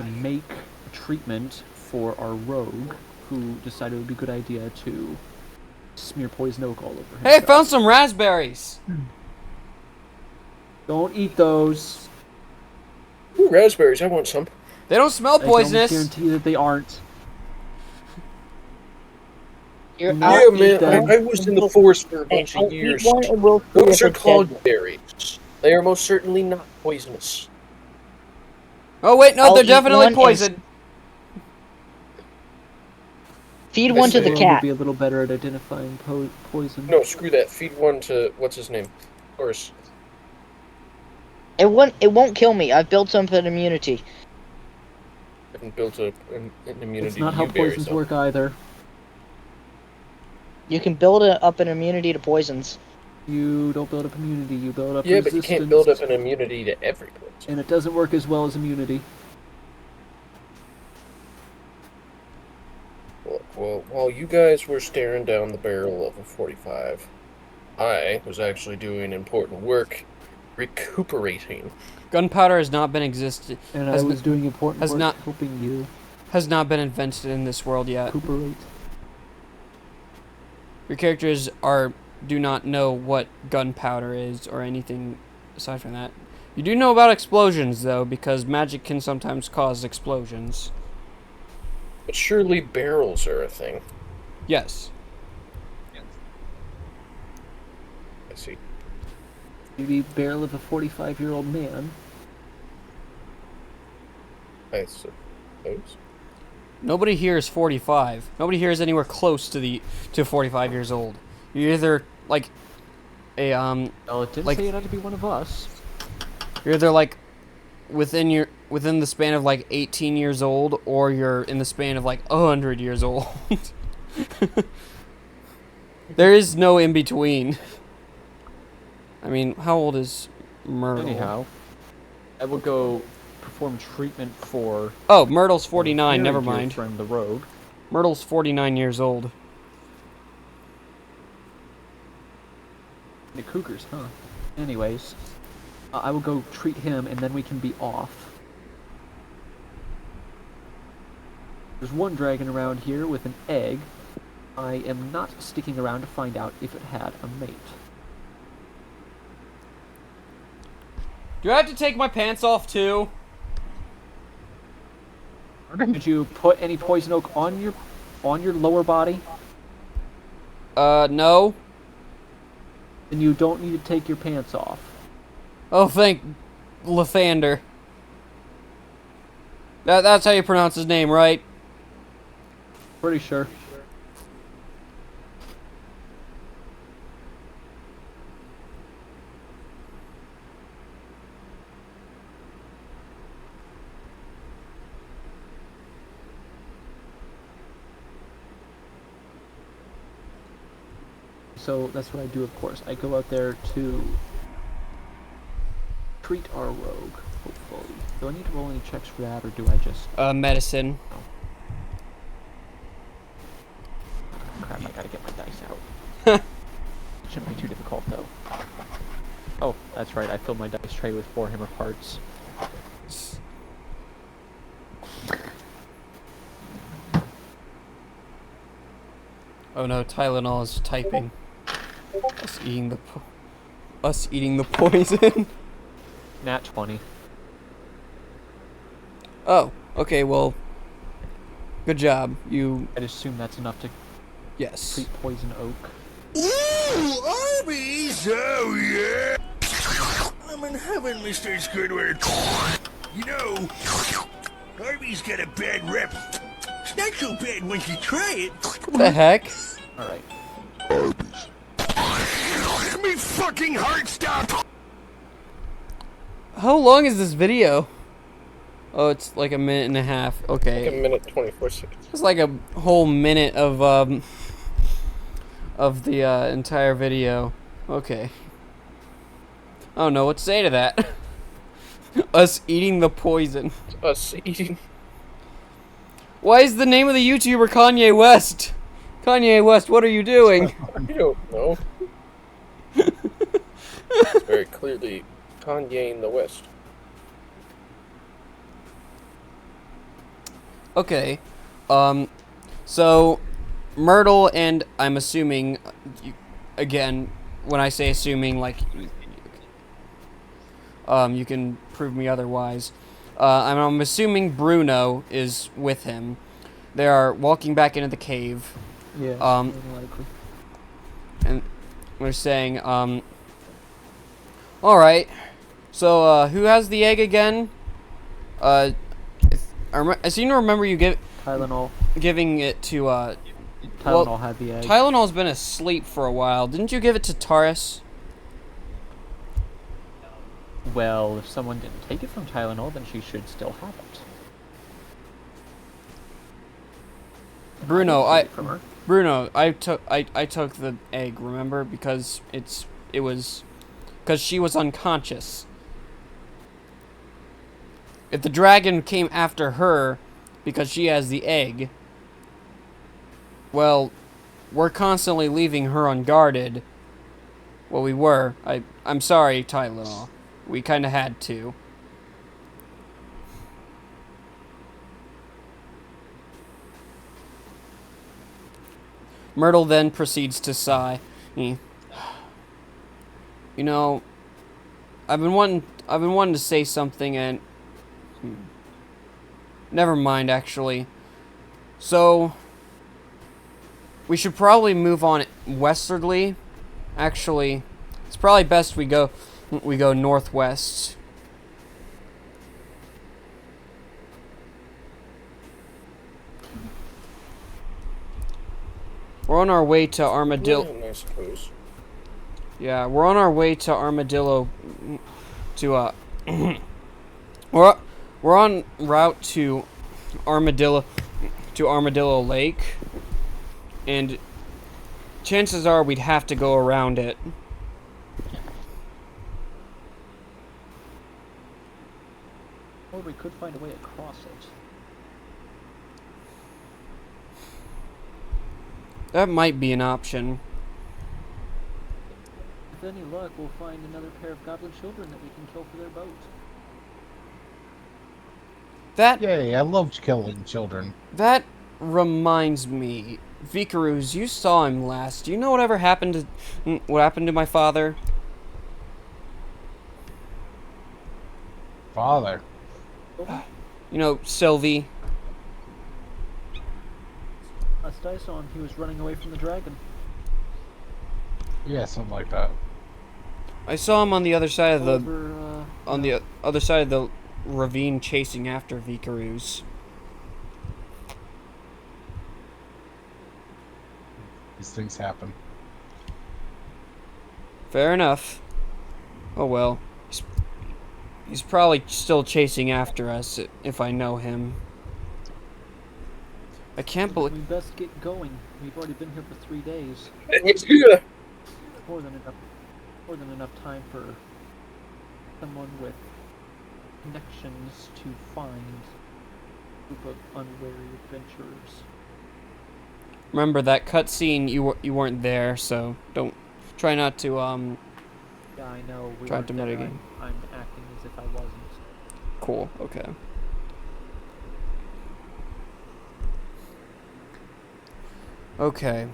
make a treatment for our rogue who decided it would be a good idea to smear poison oak all over himself. Hey, I found some raspberries. Don't eat those. Ooh, raspberries, I want some. They don't smell I can almost poisonous. guarantee that they aren't. You're No. Yeah, out. man, them. I was in the forest for a bunch of I'll eat years. one and we'll see Those if are it's called dead. berries. They are most certainly not poisonous. Oh wait, no, I'll they're eat definitely one and poison. Feed I one to say- the World would cat. be a little better at identifying poison. No, screw that. Feed one to what's his name? Horse. It won't kill me. I've built up an immunity. And built up an immunity It's not to how you berries. poisons work either. You can build up an immunity to poisons. You don't build up immunity, you build up Yeah, but resistance. you can't build up an immunity to every poison. And it doesn't work as well as immunity. Well, while you guys were staring down the barrel of a 45, I was actually doing important work recuperating. Gunpowder has not been existed. And has I was doing important has work not- helping you Has not been invented in this world yet. recuperate. Your characters do not know what gunpowder is or anything aside from that. You do know about explosions though, because magic can sometimes cause explosions. But surely barrels are a thing. Yes. I see. The barrel of a 45-year-old man. I suppose. Nobody here is 45. Nobody here is anywhere close to 45 years old. You're either like a Well, it didn't Like- say it had to be one of us. you're either like within the span of like 18 years old, or you're in the span of like 100 years old. There is no in between. I mean, how old is Myrtle? Anyhow, I will go perform treatment for Oh, Myrtle's 49. Never Very dear mind. friend, the rogue. Myrtle's 49 years old. The cougars, huh? Anyways, I will go treat him, and then we can be off. There's one dragon around here with an egg. I am not sticking around to find out if it had a mate. Do I have to take my pants off too? Did you put any poison oak on your lower body? No. Then you don't need to take your pants off. Oh, thank Lathander. That's how you pronounce his name, right? Pretty sure. So that's what I do, of course. I go out there to treat our rogue, hopefully. Do I need to roll any checks for that, or do I just... Medicine. Crap, I gotta get my dice out. Shouldn't be too difficult, though. Oh, that's right, I filled my dice tray with Warhammer parts. Oh no, Tylenol is typing. Us eating the poison. Nat 20. Oh, okay, well, good job. I'd assume that's enough to Yes. treat poison oak. Ooh, Arby's! Oh, yeah! I'm in heaven, Mr. Squidward. You know, Arby's got a bad rep. It's not so bad once you try it. What the heck? Alright. Me fucking heart stop! How long is this video? Oh, it's like a minute and a half. Like a Okay. minute 24 seconds. It's like a whole minute of the entire video. Okay. I don't know what to say to that. Us eating the poison. Us eating. Why is the name of the YouTuber Kanye West? Kanye West, what are you doing? I don't know. It's very clearly Kanye in the West. Okay. So Myrtle and I'm assuming, again, when I say assuming, like, you can prove me otherwise. I'm assuming Bruno is with him. They are walking back into the cave. Yeah, Um, more than likely. and we're saying, alright. So, who has the egg again? I seem to remember you Tylenol. giving it to, Tylenol had the egg. Tylenol's been asleep for a while. Didn't you give it to Taurus? Well, if someone didn't take it from Tylenol, then she should still have it. Bruno, I didn't take it from her. Bruno, I took the egg, remember? Because because she was unconscious. If the dragon came after her because she has the egg, well, we're constantly leaving her unguarded. Well, we were. I'm sorry, Tylenol. We kind of had to. Myrtle then proceeds to sigh. You know, I've been wanting to say something and never mind actually. So we should probably move on westwardly. Actually, it's probably best we go northwest. We're on our way to Armadillo. I suppose. Yeah, we're on our way to Armadillo. To we're on route to Armadillo Lake, and chances are we'd have to go around it. Or we could find a way across it. That might be an option. With any luck, we'll find another pair of goblin children that we can kill for their boat. Yay, I love killing children. That reminds me, Vikaruz, you saw him last. Do you know whatever happened to my father? Father. You know, Sylvie. Last I saw him, he was running away from the dragon. Yeah, something like that. I saw him on the other side of the Over, other side of the ravine chasing after Vikaruz. These things happen. Fair enough. Oh well. He's probably still chasing after us if I know him. I can't believe. We best get going. We've already been here for 3 days. More than enough time for someone with connections to find a group of unwary adventurers. Remember that cutscene? You weren't there, so don't try not to Yeah, I know. We Try weren't to there. mitigate. I'm acting as if I wasn't. Cool. Okay. Okay.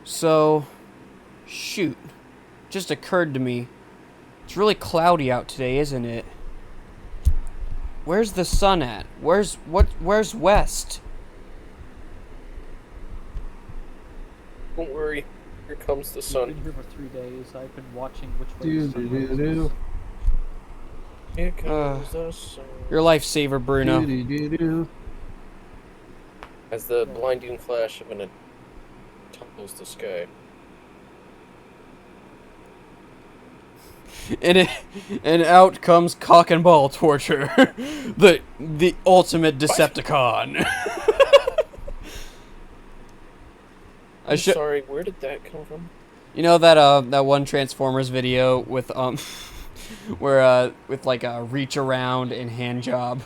So, shoot. Just occurred to me. It's really cloudy out today, isn't it? Where's the sun at? Where's west? Don't worry. Here comes the We've sun. been here for 3 days. I've been watching which way the sun rises. Do-do-do-do. Here comes the sun. Your lifesaver, Bruno. Do-do-do-do. As the blinding flash of an topples the sky. And out comes cock and ball torture. the ultimate Decepticon. I'm sorry, where did that come from? You know that one Transformers video with where with like a reach around and hand job.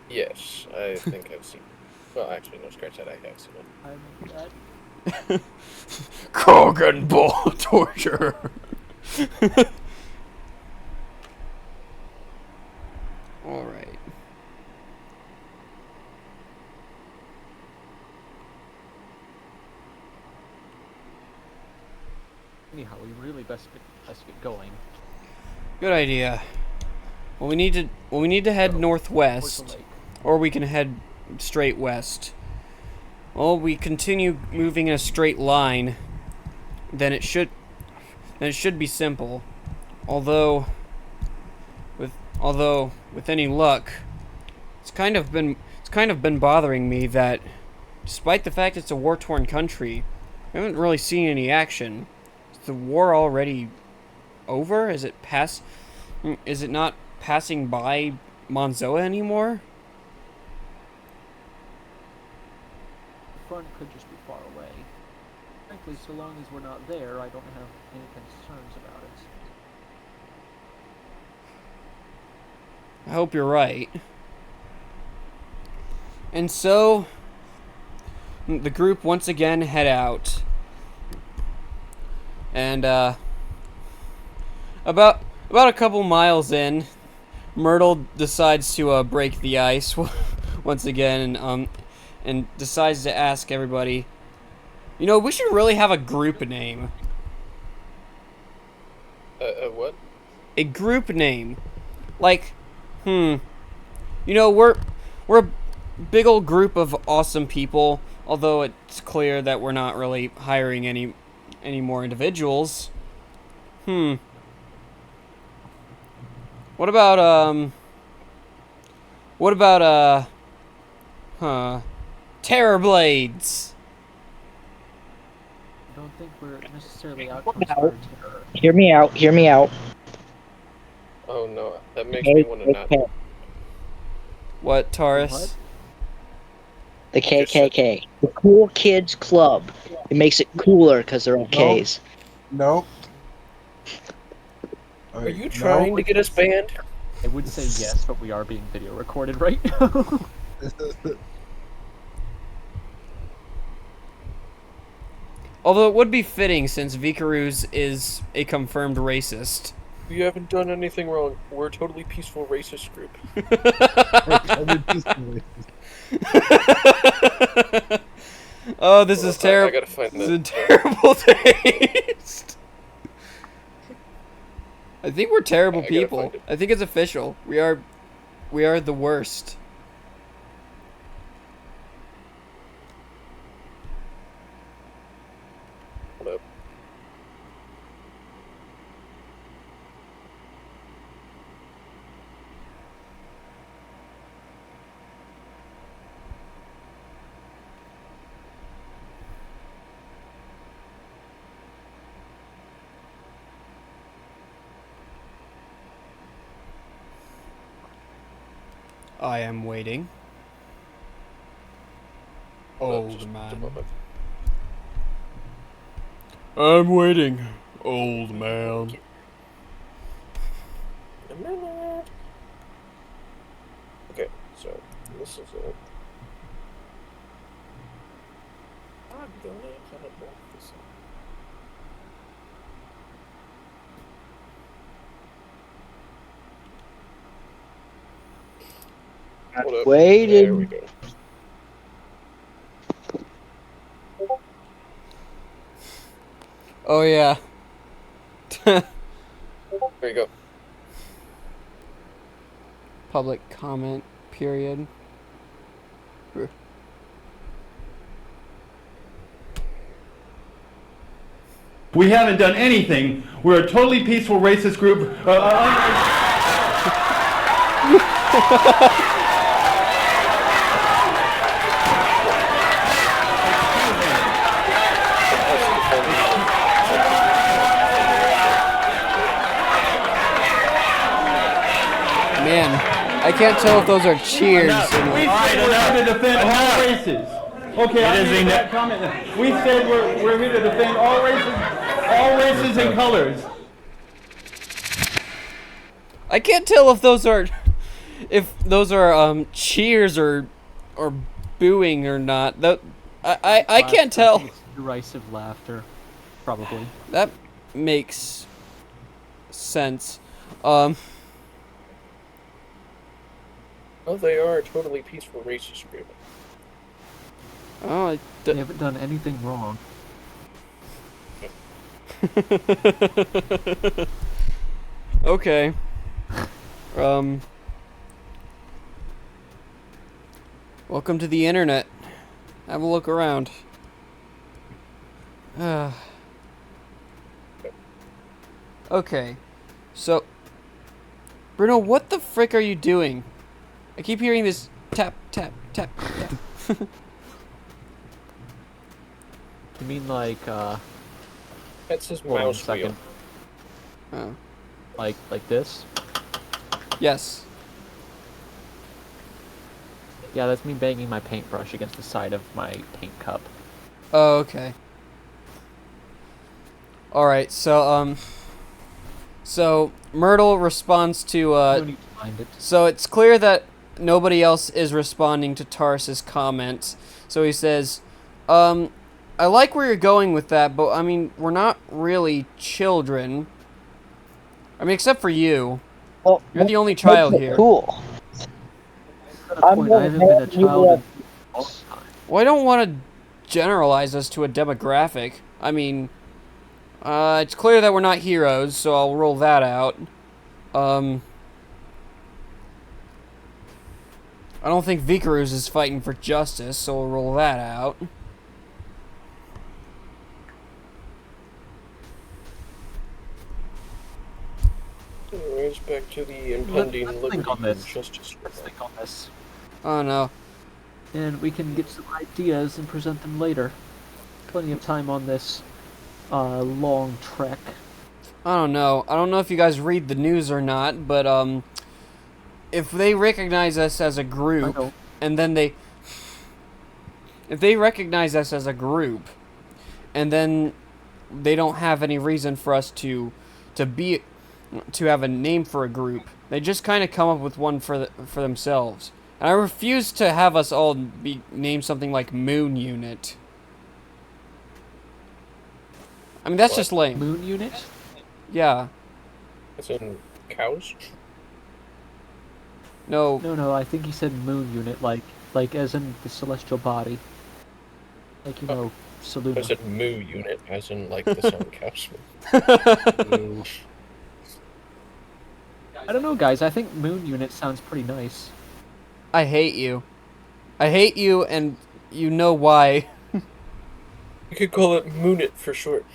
Yes, I think I've seen. Well, actually, no, scratch that. I have seen it. I remember that. Cock and ball torture. All right. Anyhow, we really best get going. Good idea. Well, we need to head Towards northwest, the lake. or we can head straight west. Well, we continue moving in a straight line, then it should be simple. Although with any luck, it's kind of been bothering me that despite the fact it's a war-torn country, we haven't really seen any action. Is the war already over? Is it not passing by Monzoa anymore? The front could just be far away. Frankly, so long as we're not there, I don't have any concerns about it. I hope you're right. And so, the group once again head out. And, about a couple miles in, Myrtle decides to, break the ice once again, and decides to ask everybody, you know, we should really have a group name. What? A group name. Like, you know, we're a big old group of awesome people, although it's clear that we're not really hiring any more individuals. What about Terror Blades? I don't think we're necessarily out to inspire terror. Hear me out. Oh no, that makes me want to not. What, Taurus? What? The KKK. The Cool Kids Club. It makes it cooler because they're all Ks. Nope. Are you trying to get us banned? I would say yes, but we are being video recorded right now. Although it would be fitting since Vikaruz is a confirmed racist. You haven't done anything wrong. We're a totally peaceful racist group. Oh, this is terrible. I gotta find this is a terrible taste. I think we're terrible people. I think it's official. We are the worst. Hold up. I am waiting. Old man. I'm waiting, old man. A minute. Okay, so this is it. I'm gonna kind of block this up. Hold up. Waiting. There we go. Oh yeah. There you go. Public comment period. We haven't done anything. We're a totally peaceful racist group. Man, I can't tell if those are cheers. We said we're here to defend all races. Okay, I made that comment. We said we're here to defend all races and colors. I can't tell if those are cheers or booing or not. I can't tell. It's derisive laughter, probably. That makes sense. Well, they are a totally peaceful racist group. Oh, They haven't done anything wrong. okay. Welcome to the internet. Have a look around. Okay. So, Bruno, what the frick are you doing? I keep hearing this tap, tap, tap, tap. You mean like, That's his hold on a mouse wheel. second. Oh. Like this? Yes. Yeah, that's me banging my paintbrush against the side of my paint cup. Oh, okay. Alright, so Myrtle responds to, No need to mind it. so it's clear that nobody else is responding to Tars's comment. So he says, I like where you're going with that, but I mean, we're not really children. I mean, except for you. Well, You're the only child makes it here. Cool. I haven't been a child in a long time. Well, I don't want to generalize us to a demographic. I mean, it's clear that we're not heroes, so I'll roll that out. I don't think Vikaruz is fighting for justice, so we'll roll that out. Anyways, back to the impending Let's liberty think on this. and justice. Let's think on this. Oh no. And we can get some ideas and present them later. Plenty of time on this long trek. I don't know. I don't know if you guys read the news or not, but if they recognize us as a group, and then if they recognize us as a group, and then they don't have any reason for us to have a name for a group, they just kind of come up with one for themselves. And I refuse to have us all be named something like Moon Unit. I mean, that's What? just lame. Moon unit? Yeah. As in cows? No. No, I think he said moon unit, like as in the celestial body. Like, you know, I Saluna. said moo unit, as in like the song cows. Moo. I don't know, guys. I think moon unit sounds pretty nice. I hate you. I hate you, and you know why. You could call it moonit for short.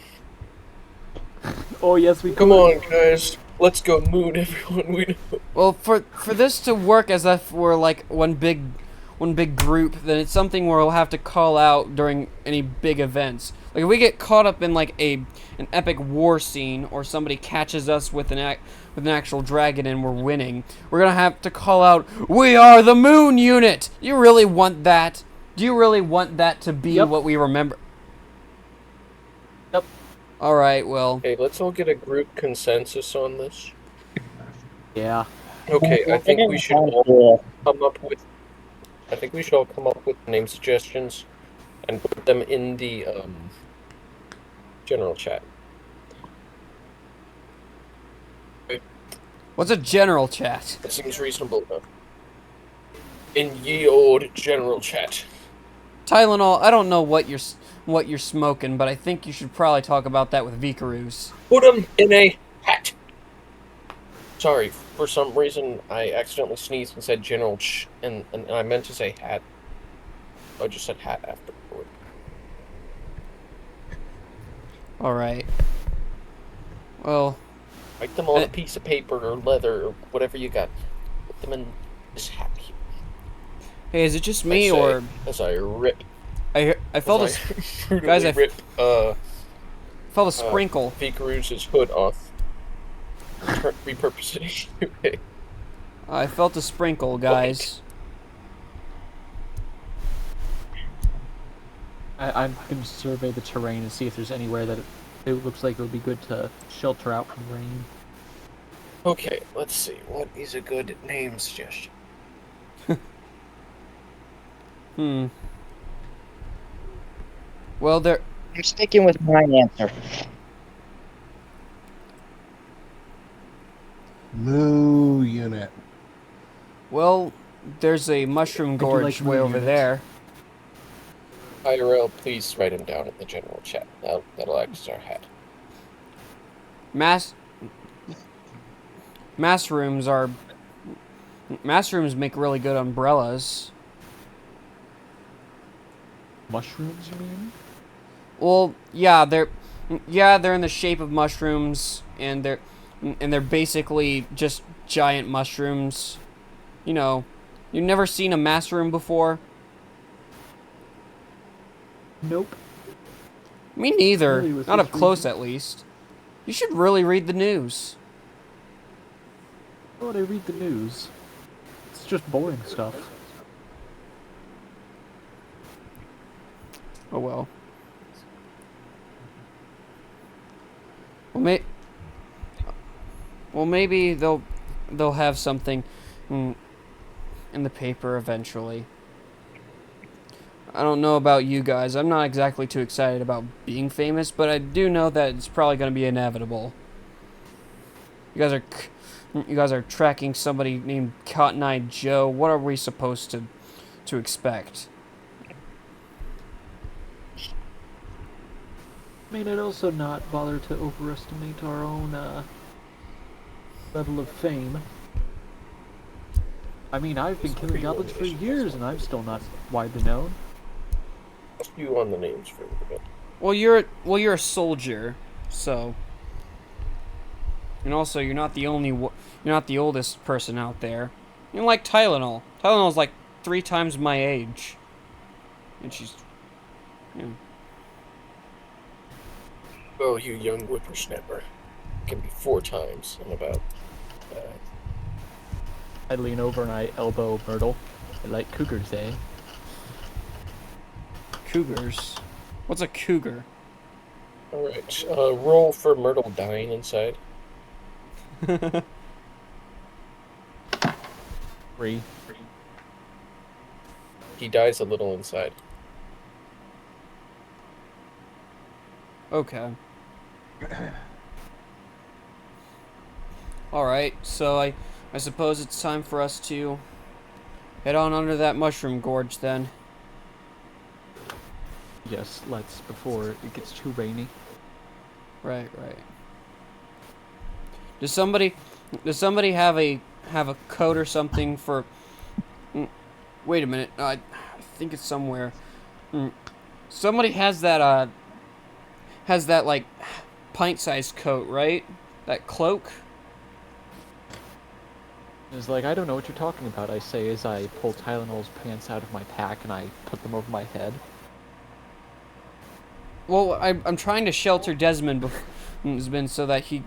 Oh yes, we Come on, guys. Let's go moon everyone we know. Well, for this to work as if we're like one big group, then it's something where we'll have to call out during any big events. Like if we get caught up in like an epic war scene, or somebody catches us with an actual dragon and we're winning, we're gonna have to call out, "We are the Moon Unit." You really want that? Do you really want that to be what we remember? Yep. All right. Well. Okay, let's all get a group consensus on this. Yeah. Okay, I think we should all come up with. I think we should all come up with name suggestions, and put them in the general chat. What's a general chat? That seems reasonable enough. In ye old general chat. Tylenol, I don't know what you're smoking, but I think you should probably talk about that with Vikaruz. Put them in a hat. Sorry, for some reason I accidentally sneezed and said general and I meant to say hat. I just said hat afterward. Alright. Well... Write them on a piece of paper or leather or whatever you got. Put them in this hat here. Hey, is it just me, or... As I rip... I felt a... Guys, I rip, felt a sprinkle. Vikaruz's hood off. Repurpose it. I felt a sprinkle, guys. I'm going to survey the terrain and see if there's anywhere that it looks like it would be good to shelter out from rain. Okay, let's see. What is a good name suggestion? Well, I'm sticking with my answer. Moo unit. Well, there's a mushroom gorge way over there. IRL, please write him down in the general chat. That'll act as our hat. Mass rooms are Mushrooms make really good umbrellas. Mushrooms, you mean? Well, yeah, they're in the shape of mushrooms, and they're basically just giant mushrooms. You know, you've never seen a mushroom before? Nope. Me neither. Really, with Not this up close, region? at least. You should really read the news. Why would I read the news? It's just boring stuff. Oh well. Well, maybe they'll have something in the paper eventually. I don't know about you guys. I'm not exactly too excited about being famous, but I do know that it's probably going to be inevitable. You guys are tracking somebody named Cotton Eye Joe. What are we supposed to expect? I mean, I'd also not bother to overestimate our own level of fame. I mean, I've been killing goblins for years, and I'm still not widely known. You on the names for a little bit. Well, you're a soldier, so. And also, you're not the oldest person out there. You're like Tylenol. Tylenol's like 3 times my age, and she's, you know. Oh, you young whippersnapper. Can be 4 times in about. I lean over and I elbow Myrtle. I like cougars, eh? Cougars. What's a cougar? Alright, roll for Myrtle dying inside. 3. He dies a little inside. Okay. Alright, so I suppose it's time for us to head on under that mushroom gorge then. Yes, let's, before it gets too rainy. Right. Does somebody have a code or something for? Wait a minute. I think it's somewhere. Somebody has that like pint-sized coat, right? That cloak. It's like, I don't know what you're talking about, I say as I pull Tylenol's pants out of my pack and I put them over my head. Well, I'm trying to shelter Desmond so that he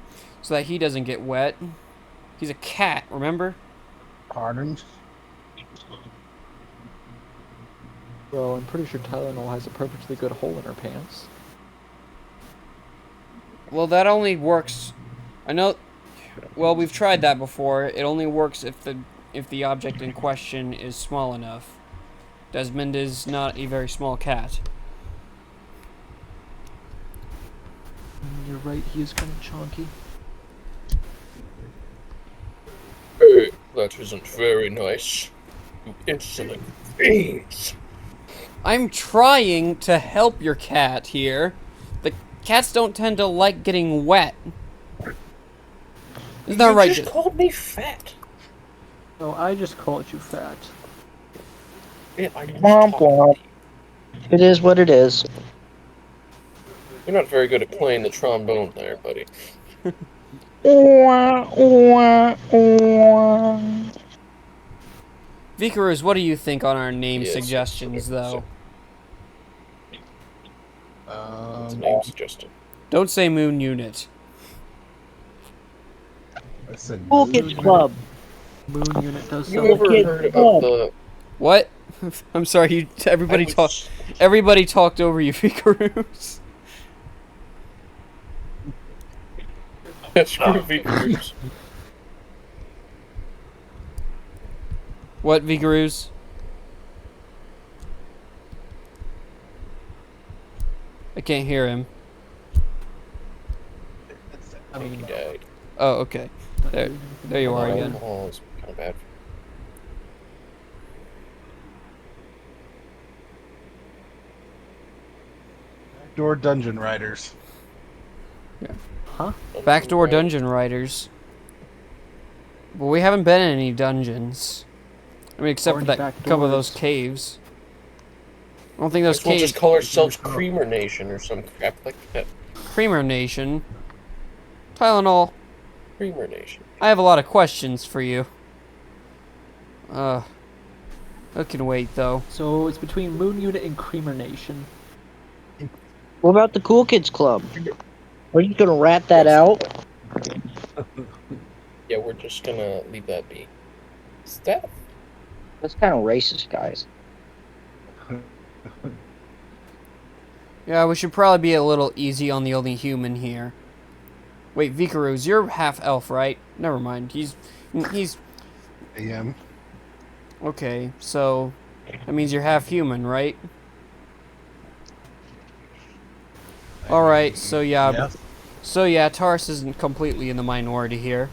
doesn't get wet. He's a cat, remember? Pardon? Well, I'm pretty sure Tylenol has a perfectly good hole in her pants. Well, that only works. I know. Well, we've tried that before. It only works if the object in question is small enough. Desmond is not a very small cat. You're right, he is kind of chonky. Hey, that isn't very nice. You insolent fiends. I'm trying to help your cat here. The cats don't tend to like getting wet. Isn't that right? You just called me fat. Oh, I just called you fat. Yeah, I just Womp talked womp. to you. It is what it is. You're not very good at playing the trombone there, buddy. Vikaruz, what do you think on our name Yes, suggestions, though? That's a name suggestion. Don't say Moon Unit. I said Toolkit Club. Moon Unit does You sound ever Kid heard of Club. the... What? I'm sorry. Everybody talked over you, Vikaruz. Screw Vikaruz. What, Vikaruz? I can't hear him. I He mean, died. Oh, okay. There you are again. Oh, it's kind of bad. Backdoor Dungeon Riders. huh? Backdoor Dungeon Riders. Well, we haven't been in any dungeons. I mean, except Or for any that back couple of those doors. caves. I don't think those Guess we'll caves... just call ourselves Creamer Nation or some crap like that. Creamer Nation. Tylenol, Creamer Nation. I have a lot of questions for you. That can wait, though. So it's between Moon Unit and Creamer Nation. What about the Cool Kids Club? Are you gonna rat that out? Yeah, we're just gonna leave that be. Steph. That's kind of racist, guys. Yeah, we should probably be a little easy on the only human here. Wait, Vikaruz, you're half elf, right? Never mind. He's... I am. Okay, so... That means you're half human, right? Alright, so yeah... Yes. So yeah, Taurus isn't completely in the minority here.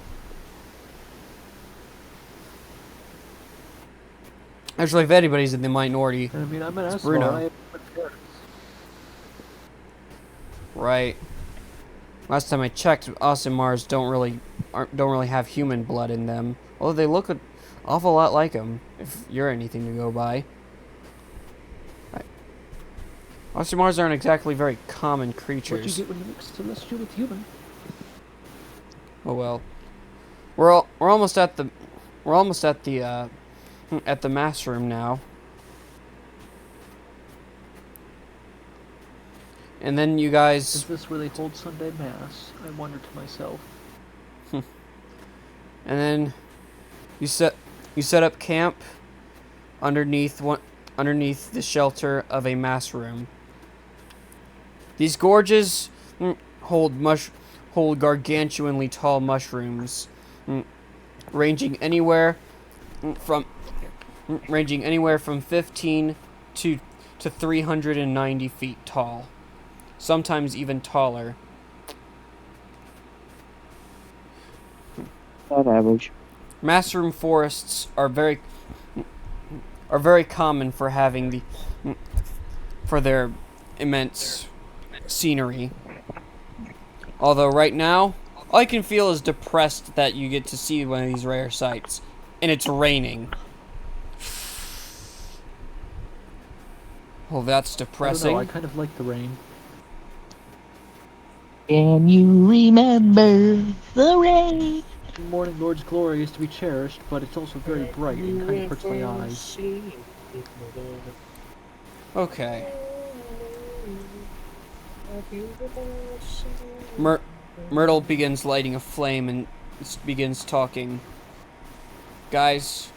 Actually, if anybody's in the minority, I mean, I'm an It's asshole. Bruno. I have parents. right? Last time I checked, us and Mars don't really have human blood in them. Although they look an awful lot like them, if you're anything to go by. Us and Mars aren't exactly very common What you creatures. get when you mix celestial with human? Oh well. We're almost at the at the mass room now. And then you guys... Is this where they hold Sunday Mass? I wonder to myself. And then you set up camp underneath the shelter of a mass room. These gorges hold gargantuanly tall mushrooms, ranging anywhere from 15 to 390 feet tall, sometimes even taller. Not average. Mushroom forests are very common for their immense scenery. Although right now, all I can feel is depressed that you get to see one of these rare sights, and it's raining. Well, that's I don't depressing. know, I kind of like the rain. Can you remember the rain? Morning Lord's glory is to be cherished, but it's also very bright and kind of hurts my eyes. Okay. Myrtle begins lighting a flame and begins talking. Guys,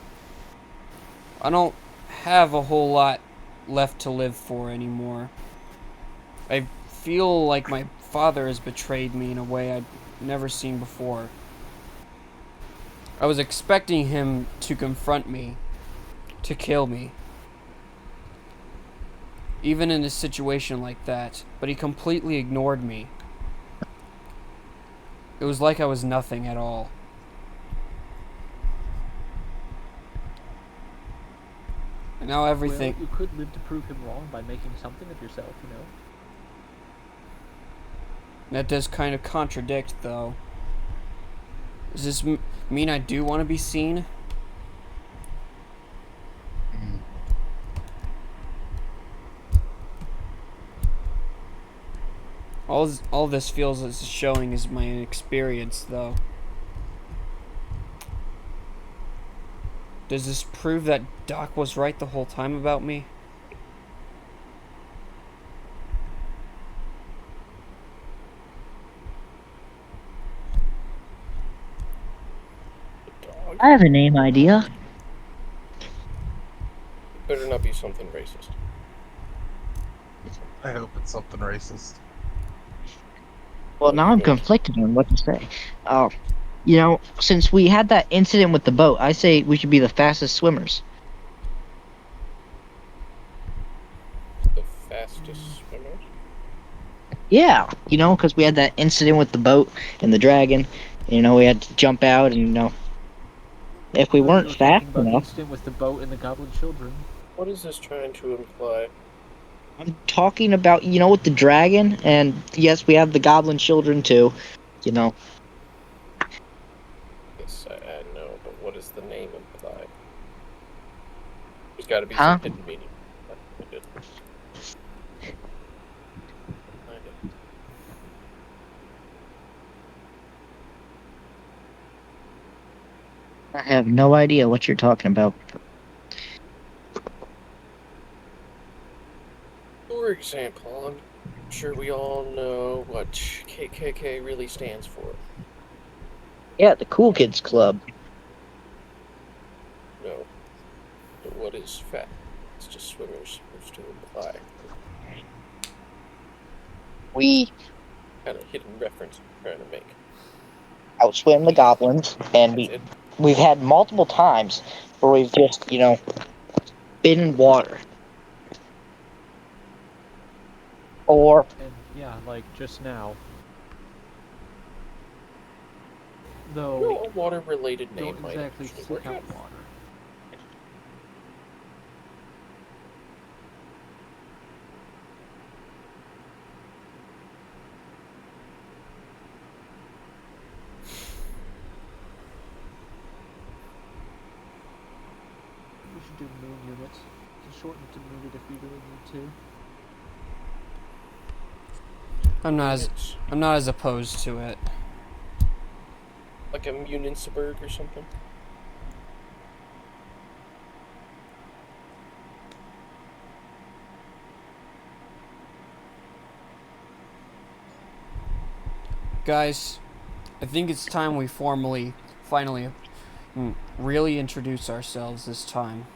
I don't have a whole lot left to live for anymore. I feel like my father has betrayed me in a way I'd never seen before. I was expecting him to confront me, to kill me. Even in a situation like that, but he completely ignored me. It was like I was nothing at all. And now everything... Well, you could live to prove him wrong by making something of yourself, you know? That does kind of contradict, though. Does this mean I do want to be seen? All this feels is showing is my inexperience, though. Does this prove that Doc was right the whole time about me? I have a name idea. Better not be something racist. I hope it's something racist. Well, now I'm conflicted on what to say. You know, since we had that incident with the boat, I say we should be the fastest swimmers. The fastest swimmer? Yeah, you know, because we had that incident with the boat and the dragon. You know, we had to jump out, and you know, if we weren't You were fast talking about the enough, incident with the boat and the goblin children. What is this trying to imply? I'm talking about, you know, with the dragon, and yes, we have the goblin children too. You know, Yes, I know. There's got to be Huh? some hidden meaning. But it didn't. I have no idea what you're talking about. For example, I'm sure we all know what KKK really stands for. Yeah, the Cool Kids Club. No. But what is fat? It's just swimmers supposed to imply. We Kind of hidden reference I'm trying to make. outswim the goblins, and That's it. we've had multiple times where we've just, been in water. Or And yeah, like just now. Though No, a water-related name don't might exactly actually seek work out out. water. We should do moon units. To shorten to moon it if we really need to. I'm not Units. as opposed to it. Like a Munitzburg or something. Guys, I think it's time we finally really introduce ourselves this time.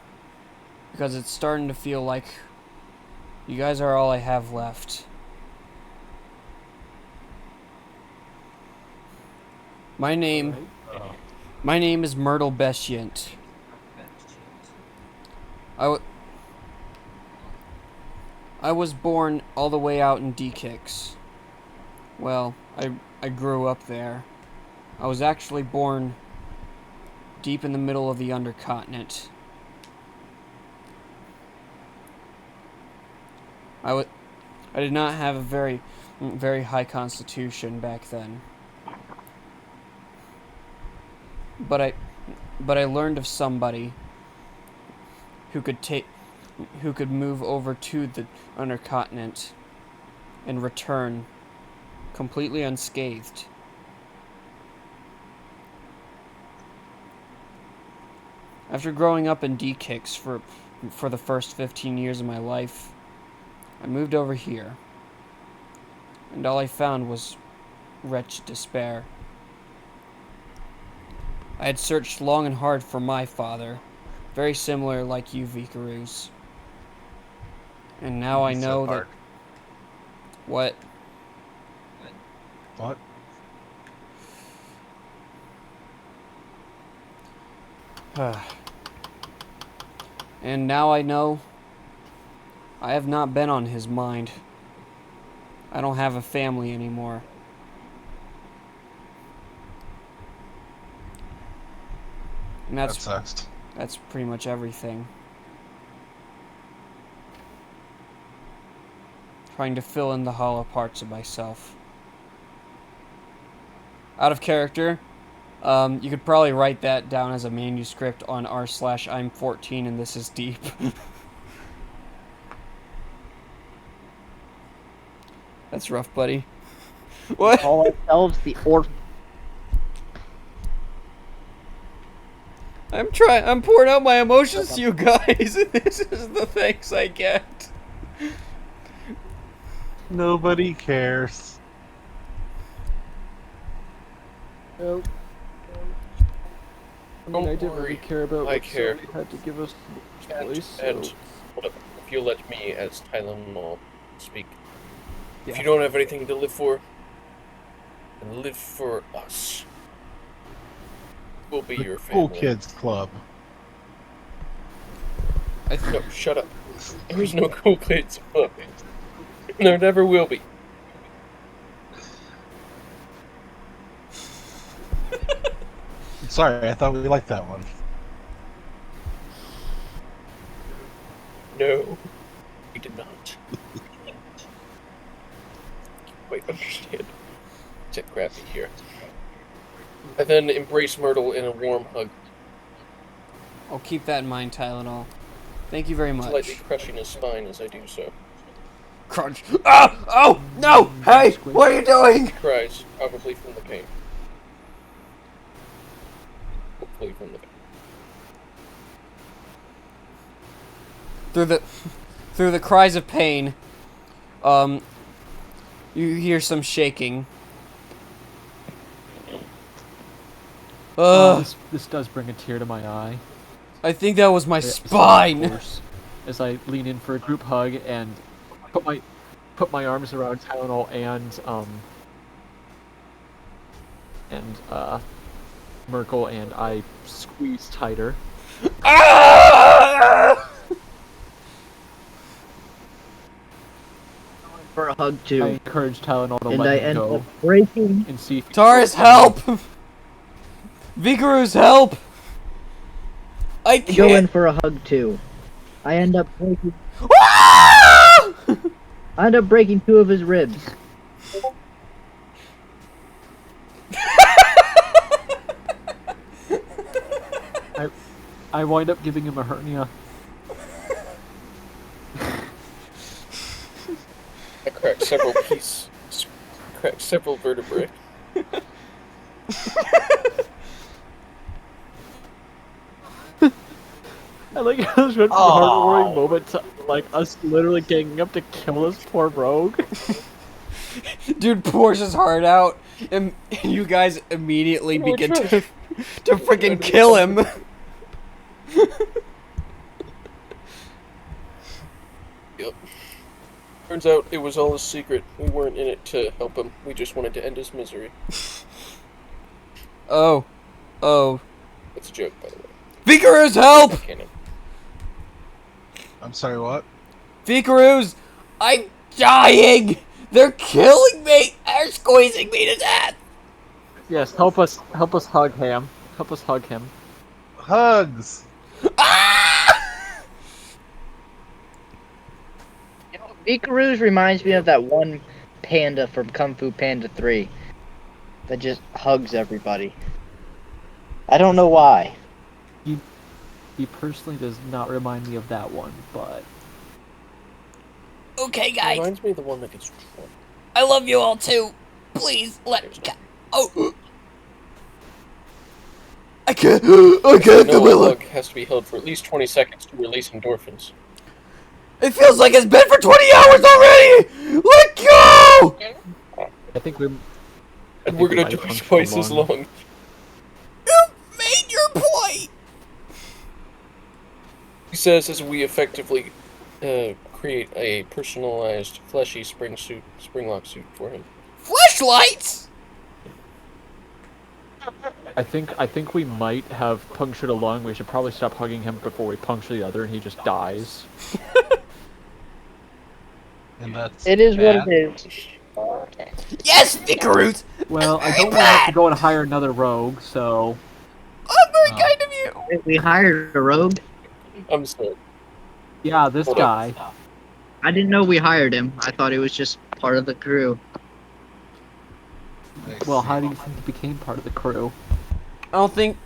Because it's starting to feel like you guys are all I have left. My name is Myrtle Bescient. I was born all the way out in D-Kicks. Well, I grew up there. I was actually born deep in the middle of the undercontinent. I did not have a very high constitution back then. But I learned of somebody who could move over to the undercontinent and return completely unscathed. After growing up in D-Kicks for the first 15 years of my life, I moved over here, and all I found was wretched despair. I had searched long and hard for my father, very similar like you, Vikaroos. And now I know that... What? What? And now I know I have not been on his mind. I don't have a family anymore. And That sucks. that's pretty much everything. Trying to fill in the hollow parts of myself. Out of character, you could probably write that down as a manuscript on r/I'm 14 and this is deep. That's rough, buddy. What? call ourselves the orphan. I'm pouring out my emotions to you guys, and this is the thanks I get. Nobody cares. Nope. I mean, I didn't really care about I what care. Sony had to give us in the first place, And so... if you let me, as Tylenol, speak. Yeah. If you don't have anything to live for, then live for us. We'll be your family. Cool Kids Club. No, shut up. There's no Cool Kids Club. There never will be. Sorry, I thought we liked that one. No, we did not. Wait, understand. Get crappy here. And then embrace Myrtle in a warm hug. I'll keep that in mind, Tylenol. Thank you very much. Slightly crushing his spine as I do so. Crunch. Slightly crushing his spine as I do so. Crunch. Ah! Oh! No! Hey! What are you doing? He cries, probably from the pain. Hopefully from the pain. Through the cries of pain, you hear some shaking. This does bring a tear to my eye. I think that was my spine. As I lean in for a group hug and put my arms around Tylenol and Merkel, and I squeeze tighter. For a hug too. I encourage Tylenol to and let I me end go up breaking. and see. Taurus, help! Vikaru's help! I can't. Go in for a hug too. I end up breaking. I end up breaking 2 of his ribs. I wind up giving him a hernia. I cracked several vertebrae. I like how this went from a heartwarming moment to like us literally ganging up to kill this poor rogue. Dude pours his heart out, and you guys immediately begin to freaking kill him. Yep. Turns out it was all a secret. We weren't in it to help him. We just wanted to end his misery. Oh. It's a joke, by the way. Vikaru's help! I'm sorry, what? Vikaru's, I'm dying! They're killing me! They're squeezing me to death! Yes, help us hug him. Help us hug him. Hugs! Vikaru's reminds me of that one panda from Kung Fu Panda 3 that just hugs everybody. I don't know why. He personally does not remind me of that one, but... Okay, guys. Reminds me of the one that gets drunk. I love you all too. Please, let me go. Oh. I can't No, Camilla. a hug has to be held for at least 20 seconds to release endorphins. It feels like it's been for 20 hours already! Let go! I think we're... And we're gonna do it twice as long. You made your point! He says as we effectively create a personalized, fleshy springlock suit for him. Fleshlights? I think we might have punctured a lung. We should probably stop hugging him before we puncture the other and he just dies. And that's It is bad. what it is. Yes, Vikaru's! Well, I don't want to have to go and hire another rogue, so... Oh, very kind of you! We hired a rogue. I'm sorry. Yeah, this Hold guy. I didn't know we hired him. I thought he was just part of the crew. Well, how do you think he became part of the crew? I don't think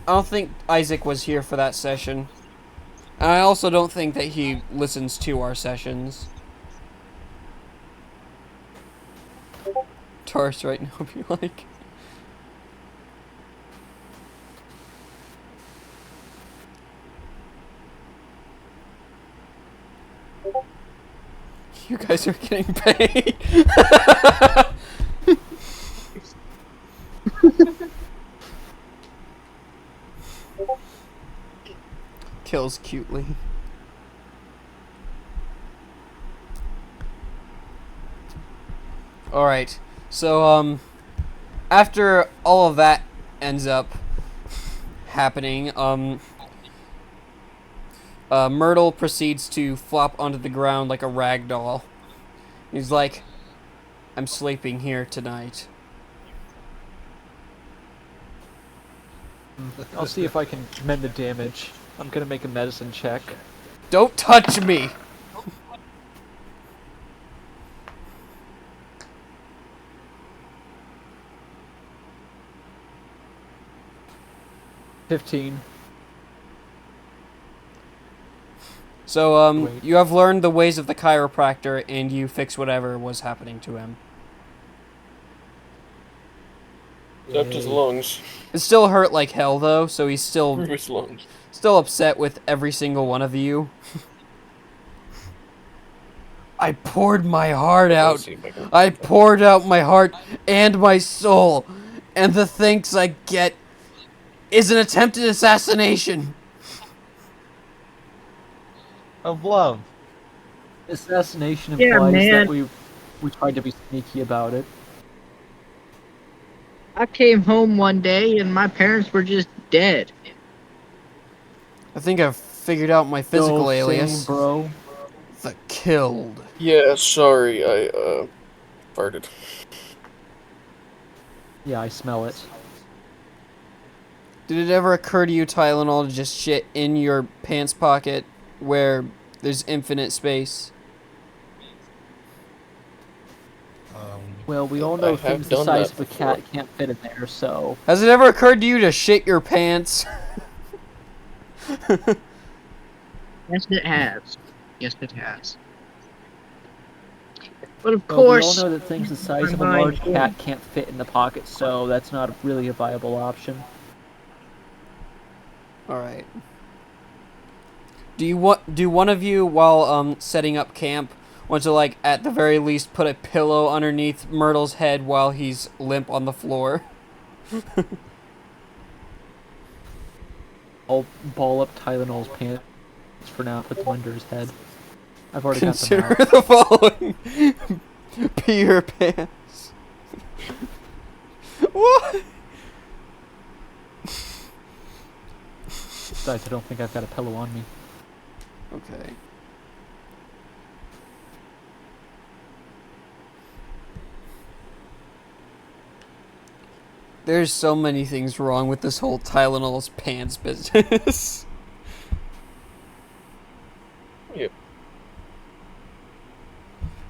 Isaac was here for that session. And I also don't think that he listens to our sessions. Taurus right now, if you like. You guys are getting paid. Kills cutely. Alright, so, after all of that ends up happening, Myrtle proceeds to flop onto the ground like a rag doll. He's like, I'm sleeping here tonight. I'll see if I can mend the damage. I'm gonna make a medicine check. Don't touch me! 15. So, Wait. you have learned the ways of the chiropractor, and you fix whatever was happening to him. Except his Yay. lungs. It still hurt like hell, though, so he's still Through his lungs. upset with every single one of you. I poured my heart out. See if I can- I poured out my heart and my soul, and the thanks I get is an attempted assassination. Of love. Assassination Yeah, implies man. that we tried to be sneaky about it. I came home one day and my parents were just dead. I think I've figured out my physical Yo, alias. same, bro. The Killed. Yeah, sorry, I farted. Yeah, I smell it. Did it ever occur to you, Tylenol, to just shit in your pants pocket where there's infinite space? Well, we all I know have things the done size that of a before. cat can't fit in there, so... Has it ever occurred to you to shit your pants? Yes, it has. Yes, it has. But of Well, we all course, know that things the size of a my large mind- cat can't fit in the pocket, so that's not really a viable option. Alright. Do one of you, while setting up camp, want to, like, at the very least put a pillow underneath Myrtle's head while he's limp on the floor? I'll ball up Tylenol's pants for now, put them under his head. I've already got them Consider out. the following. Pee your pants. What? Besides, I don't think I've got a pillow on me. Okay. There's so many things wrong with this whole Tylenol's pants business. Yep.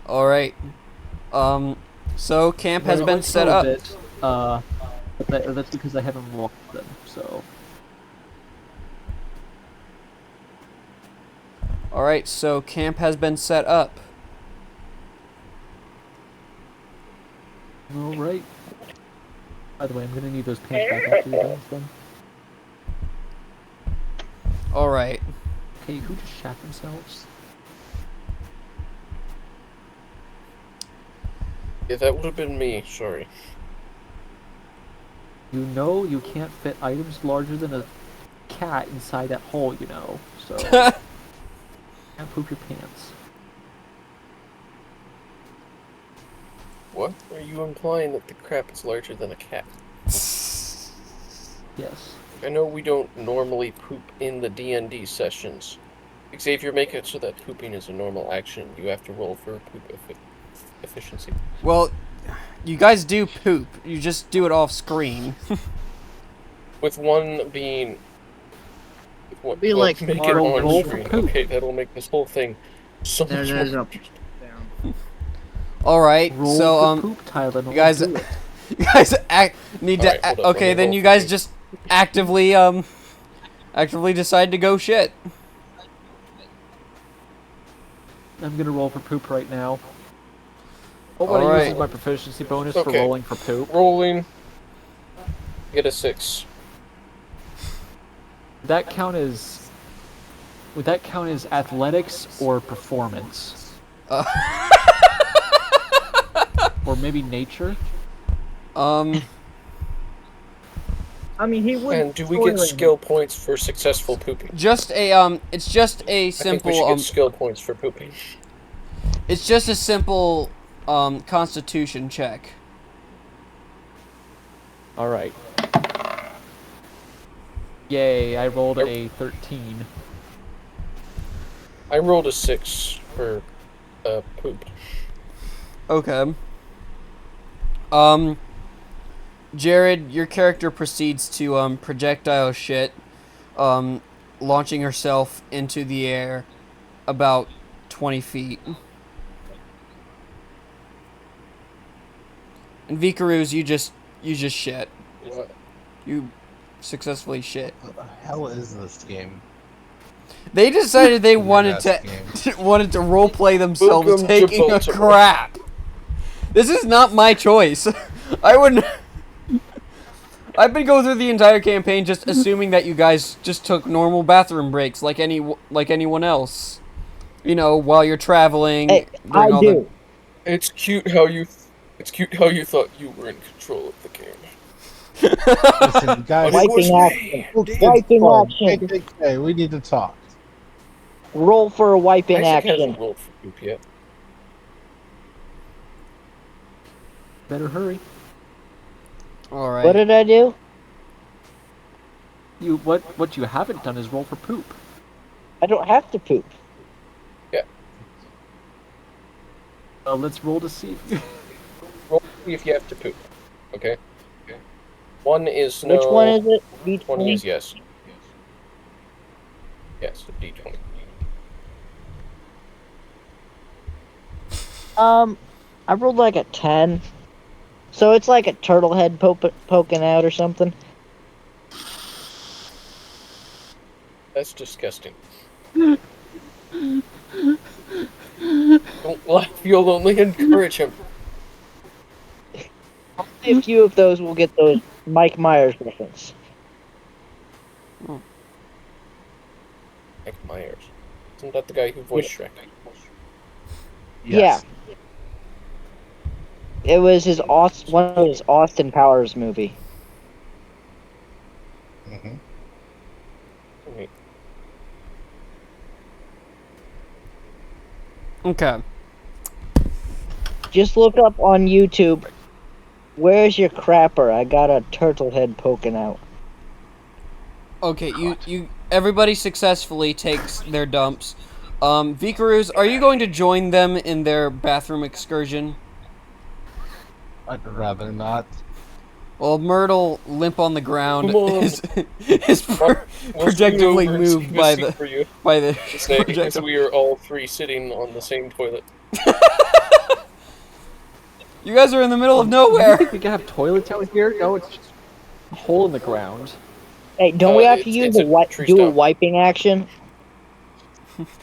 Alright. So camp has Well, been I set smell a up. bit, but that's because I haven't walked them, so... Alright, so camp has been set up. Alright. By the way, I'm gonna need those pants back after you're done with them. Alright. Hey, who just shat themselves? Yeah, that would have been me, sorry. You know you can't fit items larger than a cat inside that hole, you know, so... can't poop your pants. What? Are you implying that the crap is larger than a cat? Yes. I know we don't normally poop in the D&D sessions. Xavier, make it so that pooping is a normal action. You have to roll for poop efficiency. Well, you guys do poop. You just do it off screen. With one being... What, Be like make it Marvel on roll for screen. poop. Okay, that'll make this whole thing so much there's more... a Alright, Roll so, for poop, Tylenol. you guys... Do it. You guys need to... Alright, hold up, let okay, me then roll you for guys poop. just actively, actively decide to go shit. I'm gonna roll for poop right now. Oh, what I Alright. use is my proficiency bonus for Okay. rolling for poop. Rolling. Get a 6. Would that count as athletics or performance? Or maybe nature? Um, I mean, he would. And do we get skill points for successful pooping? just a, it's just a I think we should simple, get skill points for pooping. it's just a simple, constitution check. Alright. Yay, I rolled a 13. I rolled a 6 for poop. Okay. Jared, your character proceeds to, projectile shit, launching herself into the air about 20 feet. And Vikaruz, you just shit. What? You successfully shit. What the hell is this game? They decided they wanted Weird-ass to wanted to roleplay themselves Welcome to taking a Baltimore. crap. This is not my choice. I wouldn't. I've been going through the entire campaign just assuming that you guys just took normal bathroom breaks like anyone else. You know, while you're traveling. Hey, I during all do. It's cute how you thought you were in control of the game. Listen, guys. But it was Wiping me. action. Wiping action. Hey, we need to talk. Roll for a wiping Isaac hasn't action. rolled for poop yet. Better hurry. All right. What did I do? What you haven't done is roll for poop. I don't have to poop. Let's roll to see. Roll to see if you have to poop. Okay. One is no. Which one is it? One D20? is yes. Yes, a D20. I rolled like a 10. So it's like a turtle head poking out or something. That's disgusting. Don't laugh, you'll only encourage him. A few of those will get those Mike Myers reference. Mike Myers. Isn't that the guy who voiced Shrek? Yes. Yeah. It was one of his Austin Powers movie. Mm-hmm. Wait. Okay. Just look up on YouTube. Where's your crapper? I got a turtle head poking out. Okay. Everybody successfully takes their dumps. Vikarus, are you going to join them in their bathroom excursion? I'd rather not. Well, Myrtle, limp on the ground, Come on. is We'll projectively scoot over and moved save a by seat the for you, by the as projectile. we are all three sitting on the same toilet. You guys are in the middle of You nowhere. think we can have toilets out here? No, it's just a hole in the ground. Hey, don't we have to it's- use it's a a tree do a stump. wiping action?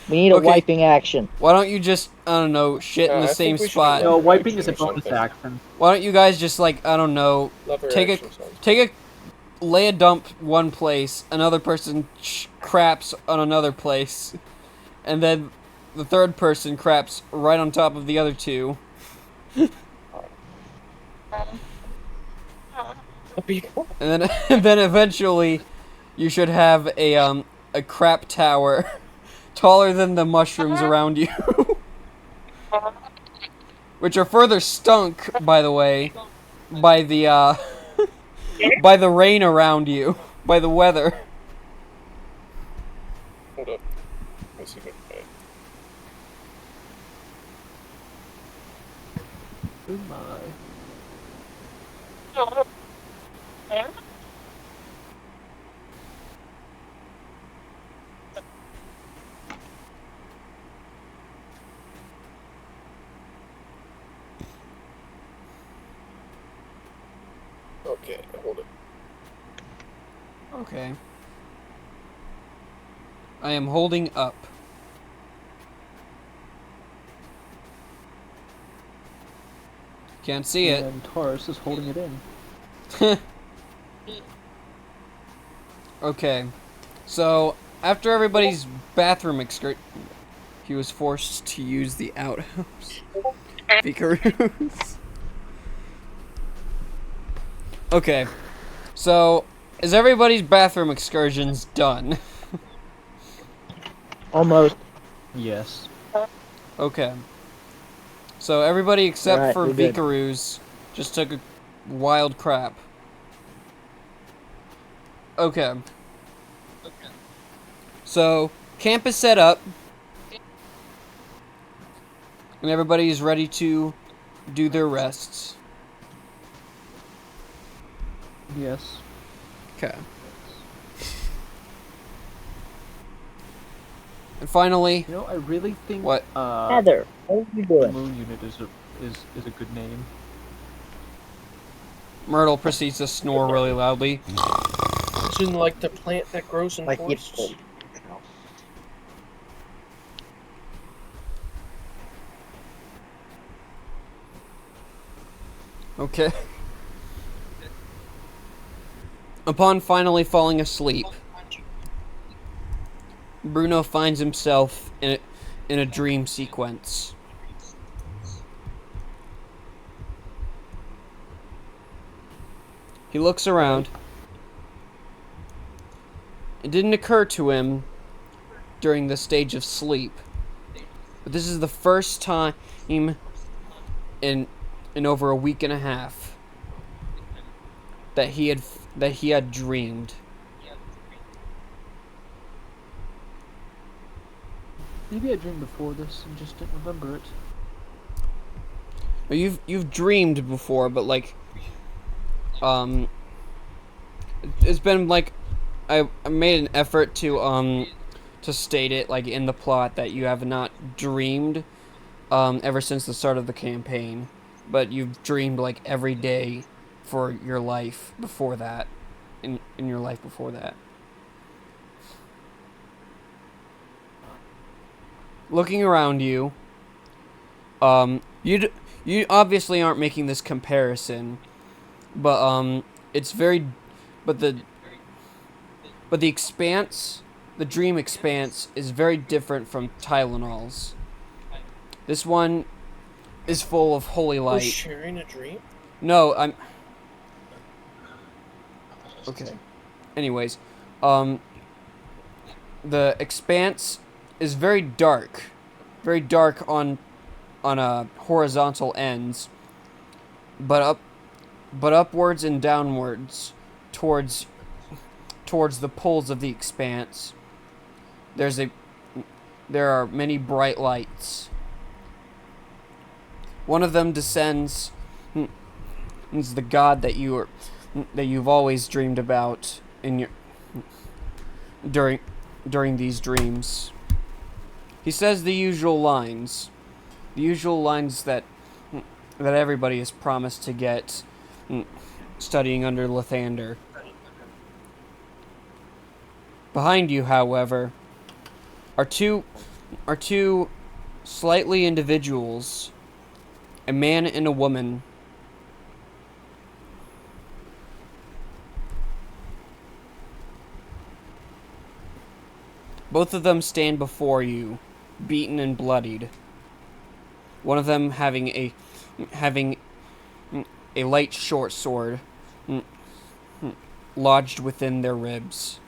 We need a Okay. wiping action. Why don't you just, I don't know, shit in I the think same we should spot? do No, Lever wiping is a action or bonus something. action. Why don't you guys just, like, I don't know, Lever take action sounds lay a dump one place, another person craps on another place, and then the third person craps right on top of the other two. And then, and then eventually, you should have a crap tower taller than the mushrooms around you, which are further stunk, by the way, by the by the rain around you, by the weather. Hold up. Let's see what Oh my. Okay, hold it. Okay. I am holding up. Can't see it. And Taurus is holding it in. Okay. So, after everybody's bathroom excursion, he was forced to use the outhouse. Vikarus. Okay. So, is everybody's bathroom excursions done? Almost. Yes. Okay. So everybody except Alright, for we're good. Vikarus just took a wild crap. Okay. So, camp is set up. And everybody is ready to do their rests. Yes. Okay. And finally, You know, I really think What? Heather, what are you the doing? moon unit is a good name. Myrtle proceeds to snore really loudly. Isn't like the plant that grows in Like forests? Okay. Upon finally falling asleep, Bruno finds himself in a dream sequence. He looks around. It didn't occur to him during the stage of sleep, but this is the first time in over a week and a half that he had dreamed. Maybe I dreamed before this and just didn't remember it. You've dreamed before, but like, it's been like, I made an effort to state it like in the plot that you have not dreamed, ever since the start of the campaign, but you've dreamed like every day for your life before that, in your life before that. Looking around you, you obviously aren't making this comparison, but it's very, but the expanse, the dream expanse, is very different from Tylenol's. This one is full of holy light. We're sharing a dream? No, I'm... Okay. Anyways, the expanse is very dark on horizontal ends, but upwards and downwards towards the poles of the expanse. There are many bright lights. One of them descends. Is the god that you've always dreamed about during these dreams. He says the usual lines that everybody is promised to get studying under Lathander. Behind you, however, are two slightly individuals, a man and a woman. Both of them stand before you, beaten and bloodied. One of them having a light short sword lodged within their ribs.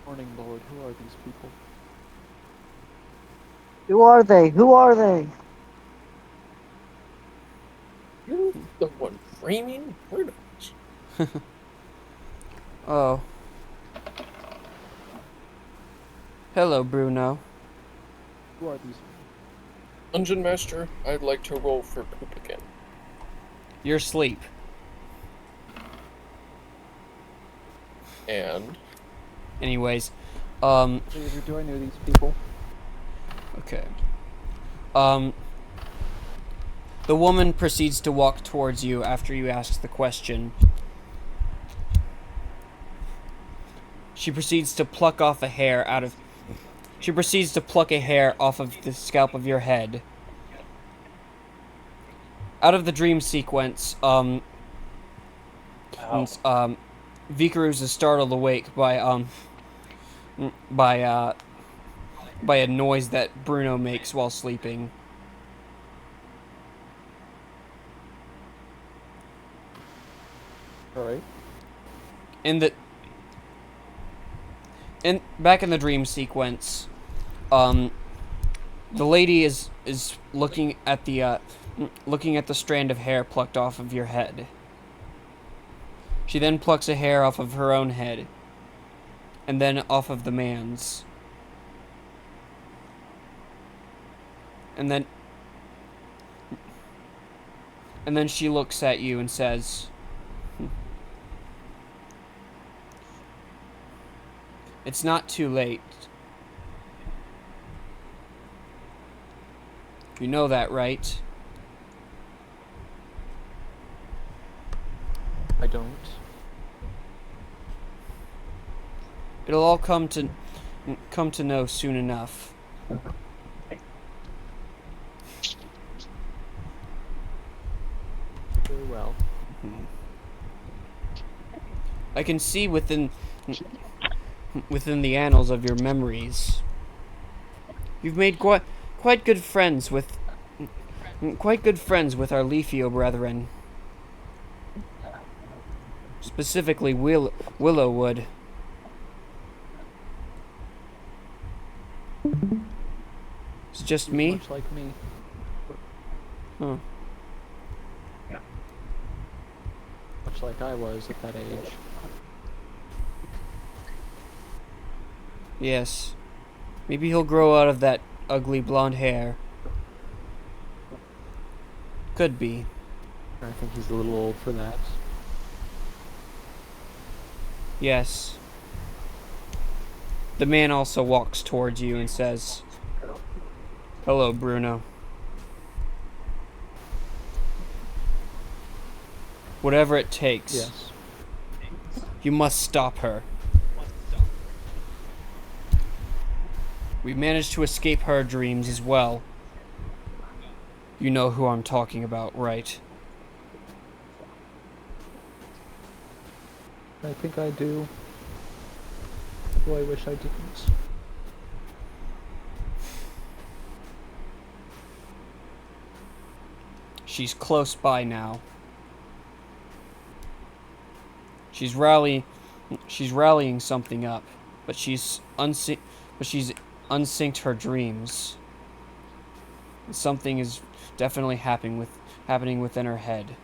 Morning, Lord. Who are these people? Who are they? Who are they? You're the one dreaming? Where the... Oh. Hello, Bruno. Who are these? Dungeon Master, I'd like to roll for poop again. You're asleep. And... Anyways, Do I know these people? okay. The woman proceeds to walk towards you after you ask the question. She proceeds to pluck a hair off of the scalp of your head. Out of the dream sequence, Vikaruz is startled awake by a noise that Bruno makes while sleeping. Alright. Back in the dream sequence, the lady is looking at the strand of hair plucked off of your head. She then plucks a hair off of her own head, and then off of the man's. And then she looks at you and says, "It's not too late. You know that, right?" I don't. It'll all come to come to know soon enough. Very well. I can see within the annals of your memories. You've made quite good friends with our Leafio brethren. Specifically Willowwood. It's just me? Much like me. Huh. Much like I was at that age. Yes. Maybe he'll grow out of that ugly blonde hair. Could be. I think he's a little old for that. Yes. The man also walks towards you and says, "Hello, Bruno. Whatever it takes, Yes. you must stop her. We managed to escape her dreams as well. You know who I'm talking about, right?" I think I do. Though I wish I didn't. She's close by now. She's rallying something up, but she's unsynced her dreams. Something is definitely happening within her head.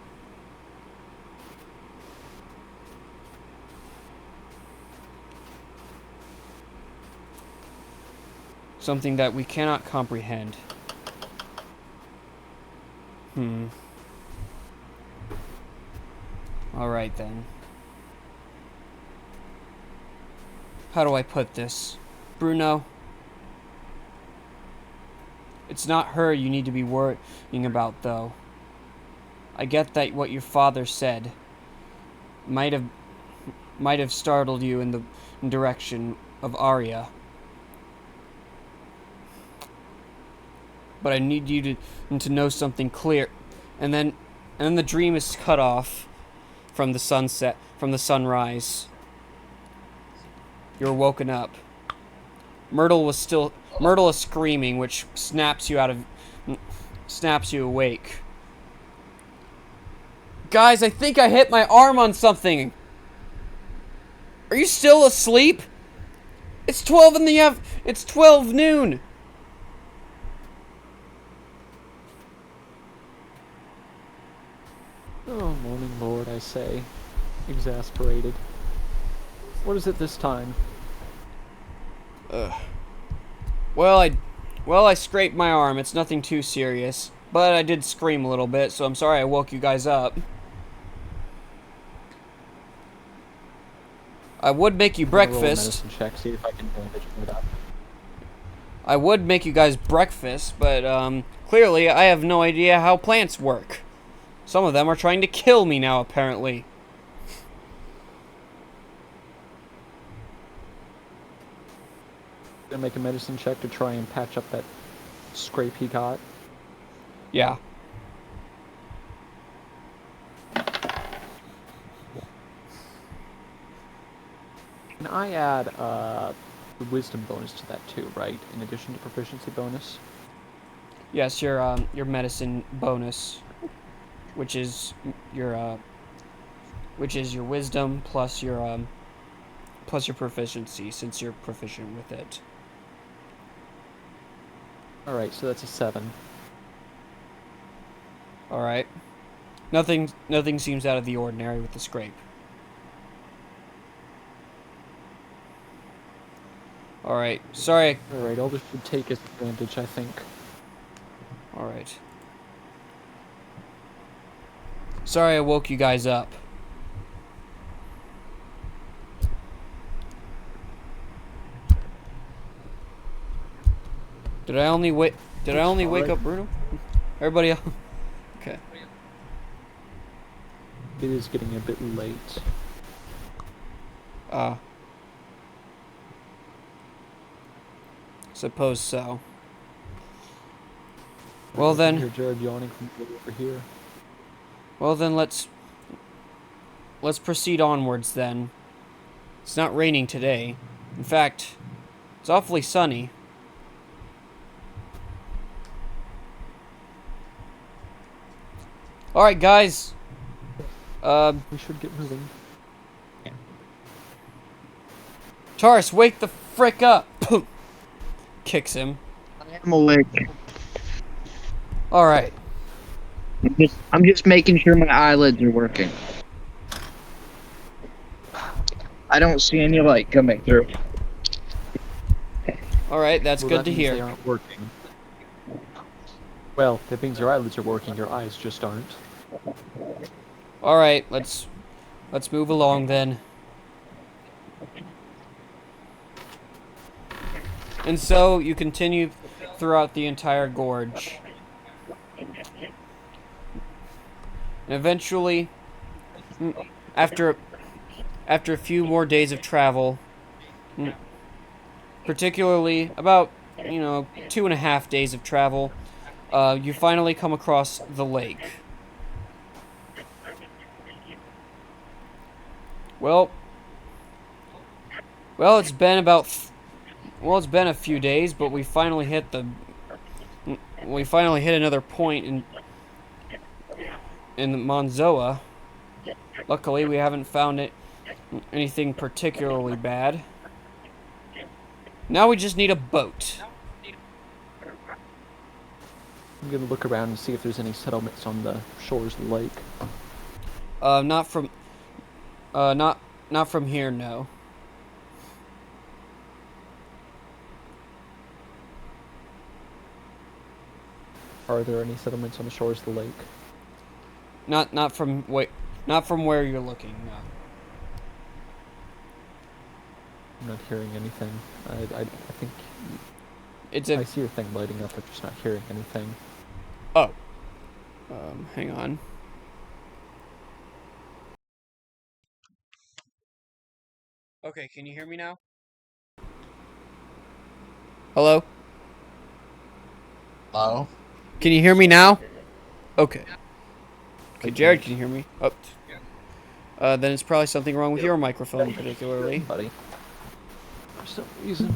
Something that we cannot comprehend. Alright then. How do I put this? Bruno? It's not her you need to be worrying about, though. I get that what your father said might have startled you in the direction of Arya. But I need you to know something clear. And then the dream is cut off from the sunrise. You're woken up. Myrtle is screaming, which snaps you awake. Guys, I think I hit my arm on something. Are you still asleep? It's 12 noon. Oh, morning lord, I say. Exasperated. What is it this time? Well, I scraped my arm. It's nothing too serious. But I did scream a little bit, so I'm sorry I woke you guys up. I would make you breakfast. Roll a medicine check, see if I can bandage it up. I would make you guys breakfast, but clearly I have no idea how plants work. Some of them are trying to kill me now, apparently. Gonna make a medicine check to try and patch up that scrape he got. Yeah. Can I add the wisdom bonus to that too, right? In addition to proficiency bonus? Yes, your medicine bonus, which is your wisdom plus your proficiency, since you're proficient with it. Alright, so that's a 7. Alright. Nothing seems out of the ordinary with the scrape. Alright, sorry. Alright, all this should take is advantage, I think. Alright. Sorry I woke you guys up. Did I only wake up Bruno? Everybody else? Okay. It is getting a bit late. Suppose so. Well then. Hear Jared yawning from over here. Well then, let's proceed onwards then. It's not raining today. In fact, it's awfully sunny. All right, guys. We should get moving. Taurus, wake the frick up! Kicks him. I am awake. All right. I'm just making sure my eyelids are working. I don't see any light coming through. All right, that's Well, good that to means hear. They aren't working. Well, that means your eyelids are working. Your eyes just aren't. All right, let's move along then. And so you continue throughout the entire gorge. And eventually, after a few more days of travel, particularly about 2.5 days of travel, you finally come across the lake. Well, it's been a few days, but we finally hit another point in Monzoa. Luckily, we haven't found anything particularly bad. Now we just need a boat. I'm gonna look around and see if there's any settlements on the shores of the lake. Not from here, no. Are there any settlements on the shores of the lake? Not from where you're looking, no. I'm not hearing anything. I think I see your thing lighting up, but just not hearing anything. Oh. Hang on. Okay, can you hear me now? Hello? Hello? Can you hear me now? Okay. Okay, Jared, can you hear me? Oh. Then it's probably something wrong with your microphone, particularly. Buddy. For some reason.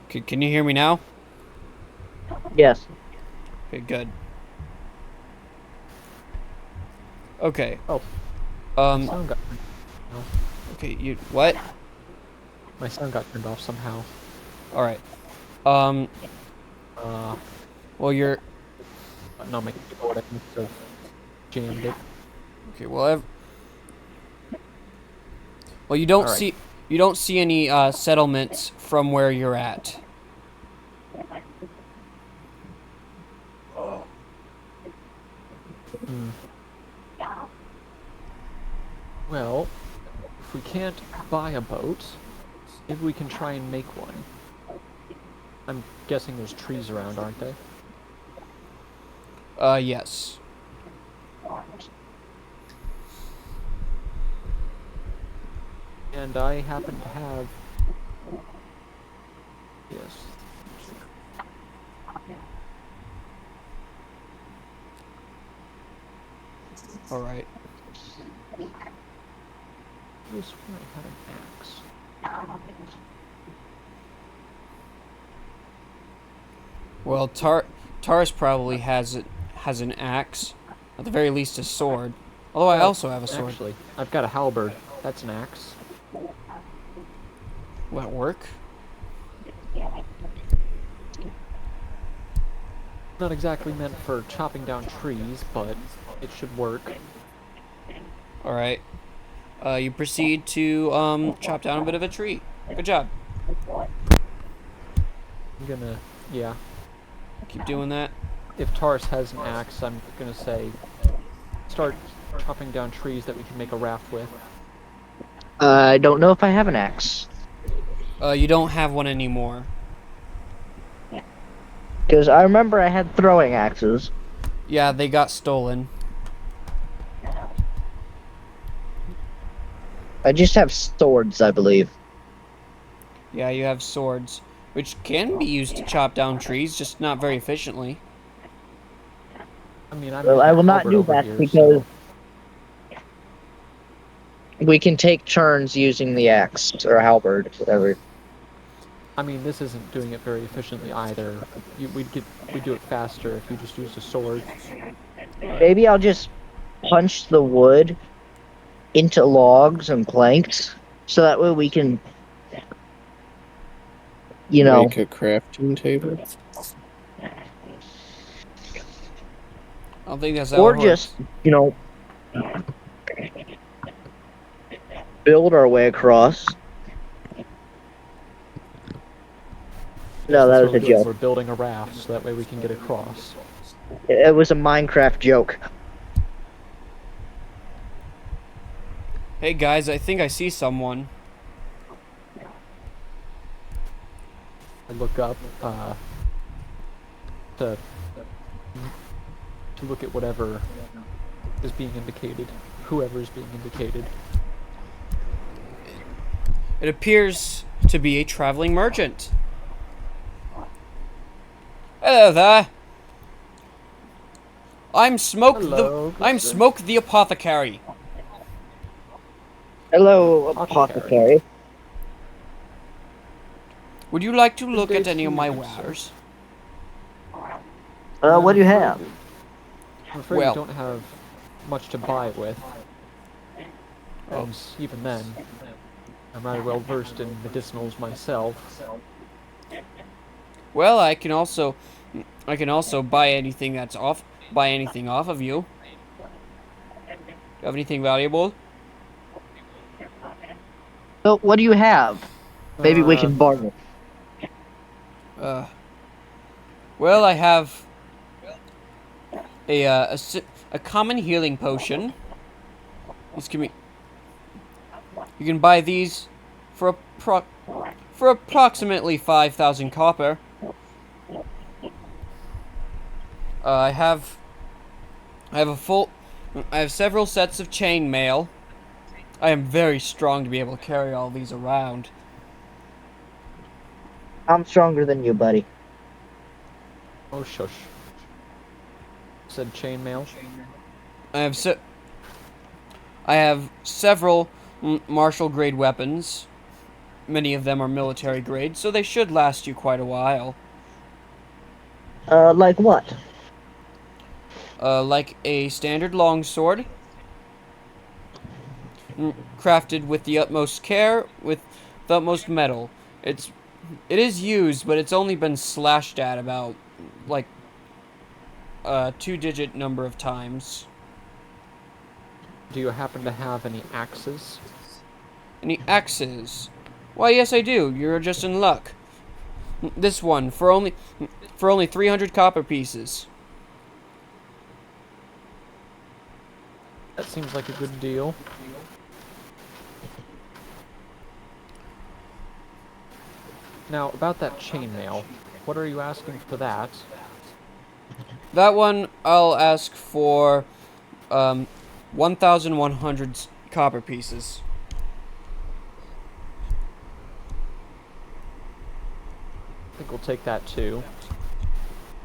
Can you hear me now? Yes. Okay, good. Okay. Oh. My sound got turned off. Okay, what? My sound got turned off somehow. Alright. Well, you're... Not my keyboard, I must have jammed it. Okay, well, you don't see... You don't see any, settlements from where you're at. Well, if we can't buy a boat, maybe we can try and make one. I'm guessing there's trees around, aren't there? Yes. And I happen to have... Yes. Alright. I swear I had an axe. Well, Taurus probably has an axe. At the very least, a sword. Although I also have a sword. Actually, I've got a halberd. That's an axe. Will that work? Not exactly meant for chopping down trees, but it should work. Alright. You proceed to, chop down a bit of a tree. Good job. I'm gonna... yeah. Keep doing that. If Taurus has an axe, I'm gonna say... start chopping down trees that we can make a raft with. I don't know if I have an axe. You don't have one anymore. Because I remember I had throwing axes. Yeah, they got stolen. I just have swords, I believe. Yeah, you have swords, which can be used to chop down trees, just not very efficiently. I mean, I'm Well, using I a will not halberd do over that here, because so we can take turns using the axe or halberd, whatever. I mean, this isn't doing it very efficiently either. We'd do it faster if you just used a sword. Maybe I'll just punch the wood into logs and planks, so that way we can, Make a crafting table. I don't think that's how or it just, works. build our way across. Yes, No, that's that what was we're a doing. joke. We're building a raft so that way we can get across. It was a Minecraft joke. Hey guys, I think I see someone. I look up to look at whatever is being indicated, whoever is being indicated. It appears to be a traveling merchant. Hello there. I'm Smoke Hello, I'm good sir. Smoke the apothecary. Hello, Apothecary. apothecary. Would you like to Good look day at any to of you, my good sir. wares? What do you have? I'm afraid Well. we don't have much to buy with. Oh. And even then, I'm rather well versed in medicinals myself. Well, I can also buy anything off of you. Do you have anything valuable? So, what do you have? Maybe we can bargain. Well, I have a common healing potion. These can be. You can buy these for approximately 5,000 copper. I have several sets of chain mail. I am very strong to be able to carry all these around. I'm stronger than you, buddy. Oh, shush. Said chainmail. I have several martial grade weapons. Many of them are military grade, so they should last you quite a while. Like what? Like a standard longsword, crafted with the utmost care, with the utmost metal. It is used, but it's only been slashed at about, like, a 2-digit number of times. Do you happen to have any axes? Any axes? Why, yes, I do. You're just in luck. This one for only 300 copper pieces. That seems like a good deal. Now, about that chainmail, what are you asking for that? That one I'll ask for 1,100 copper pieces. I think we'll take that too.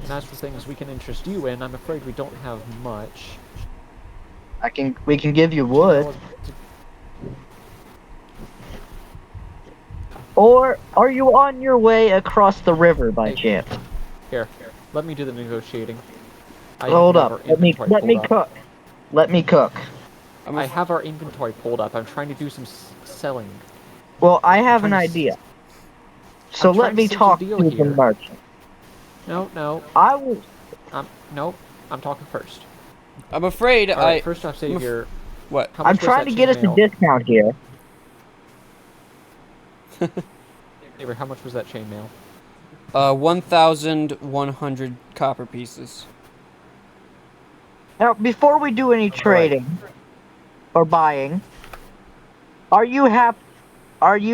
And as for things we can interest you in, I'm afraid we don't have much. We can give you wood. Or are you on your way across the river by chance? Here, let me do the negotiating. Hold up. Let me cook. Let me cook. I have our inventory pulled up. I'm trying to do some selling. Well, I have an idea. So let me talk to the merchant. No. I will. No, I'm talking first. I'm afraid Alright, first off, Savior. What? I'm trying to get us a discount here. Savior, how much was that chainmail? 1,100 copper pieces. Now, before we do any trading or buying, are you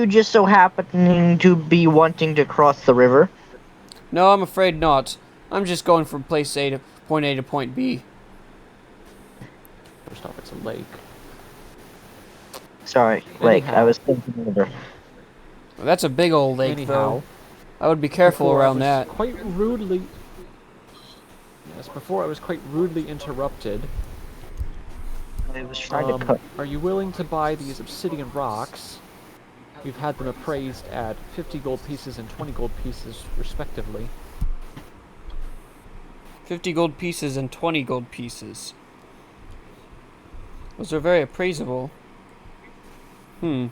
just so happening to be wanting to cross the river? No, I'm afraid not. I'm just going from point A to point B. First off, it's a lake. Sorry, lake. I Anyhow. was thinking river. That's a big old lake, Anyhow, though. I would be careful before I around was that. quite rudely. Yes, before I was quite rudely interrupted. I was trying to cook. Are you willing to buy these obsidian rocks? We've had them appraised at 50 gold pieces and 20 gold pieces, respectively. 50 gold pieces and 20 gold pieces. Those are very appraisable. He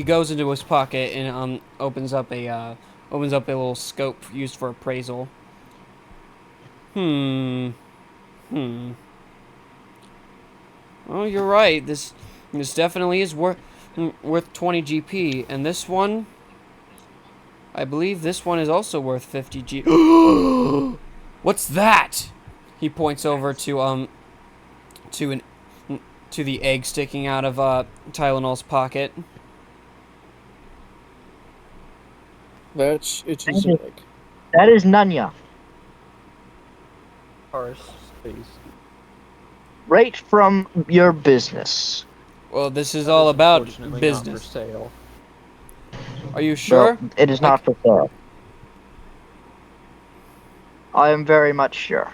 goes into his pocket and opens up a little scope used for appraisal. Oh, you're right. This definitely is worth 20 GP, and this one, I believe this one is also worth 50 G. What's that? He points over to the egg sticking out of Tylenol's pocket. It's his egg. That is Nunya. Paris, please. Right from your business. Well, this is That all about unfortunately business. Not for sale. Are you sure? Well, it is not for sale. I am very much sure.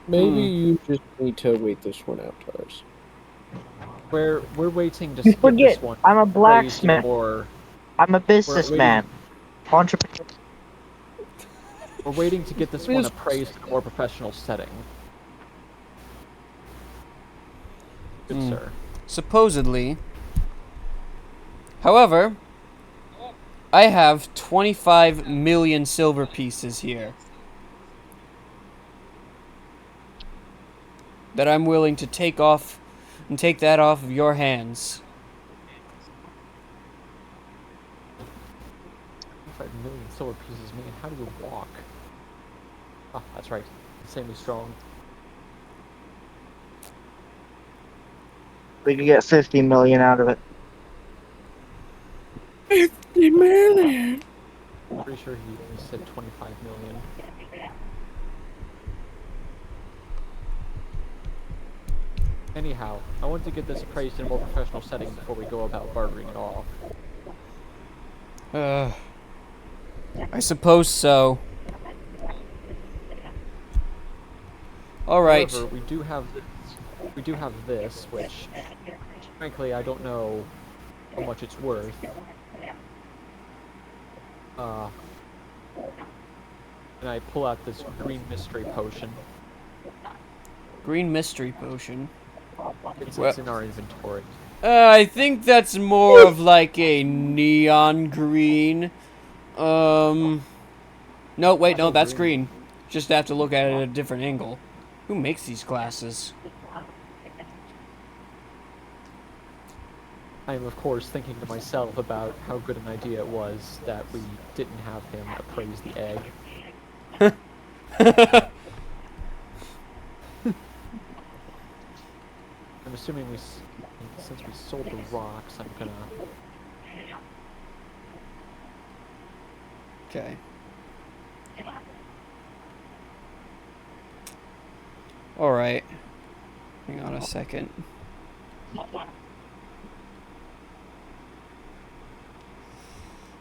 Maybe you just need to wait this one out, Tars. We're waiting to You skip forget, this one. I'm a appraised blacksmith. Before I'm a businessman. Entrepreneur. we're waiting to get this one appraised in a more professional setting. Good sir. Supposedly. However, I have 25 million silver pieces here that I'm willing to take that off of your hands. 5 million silver pieces, man. How do you walk? Ah, that's right. Insanely strong. We could get 50 million out of it. 50 million! Pretty sure he said 25 million. Anyhow, I want to get this appraised in a more professional setting before we go about bartering it off. I suppose so. All right. However, we do have this, which, frankly, I don't know how much it's worth. And I pull out this green mystery potion. Green mystery potion. It's in our inventory. I think that's more of like a neon green. No, wait, no, that's green. Just have to look at it at a different angle. Who makes these glasses? I am, of course, thinking to myself about how good an idea it was that we didn't have him appraise the egg. I'm assuming since we sold the rocks, I'm gonna... Okay. Alright. Hang on a second.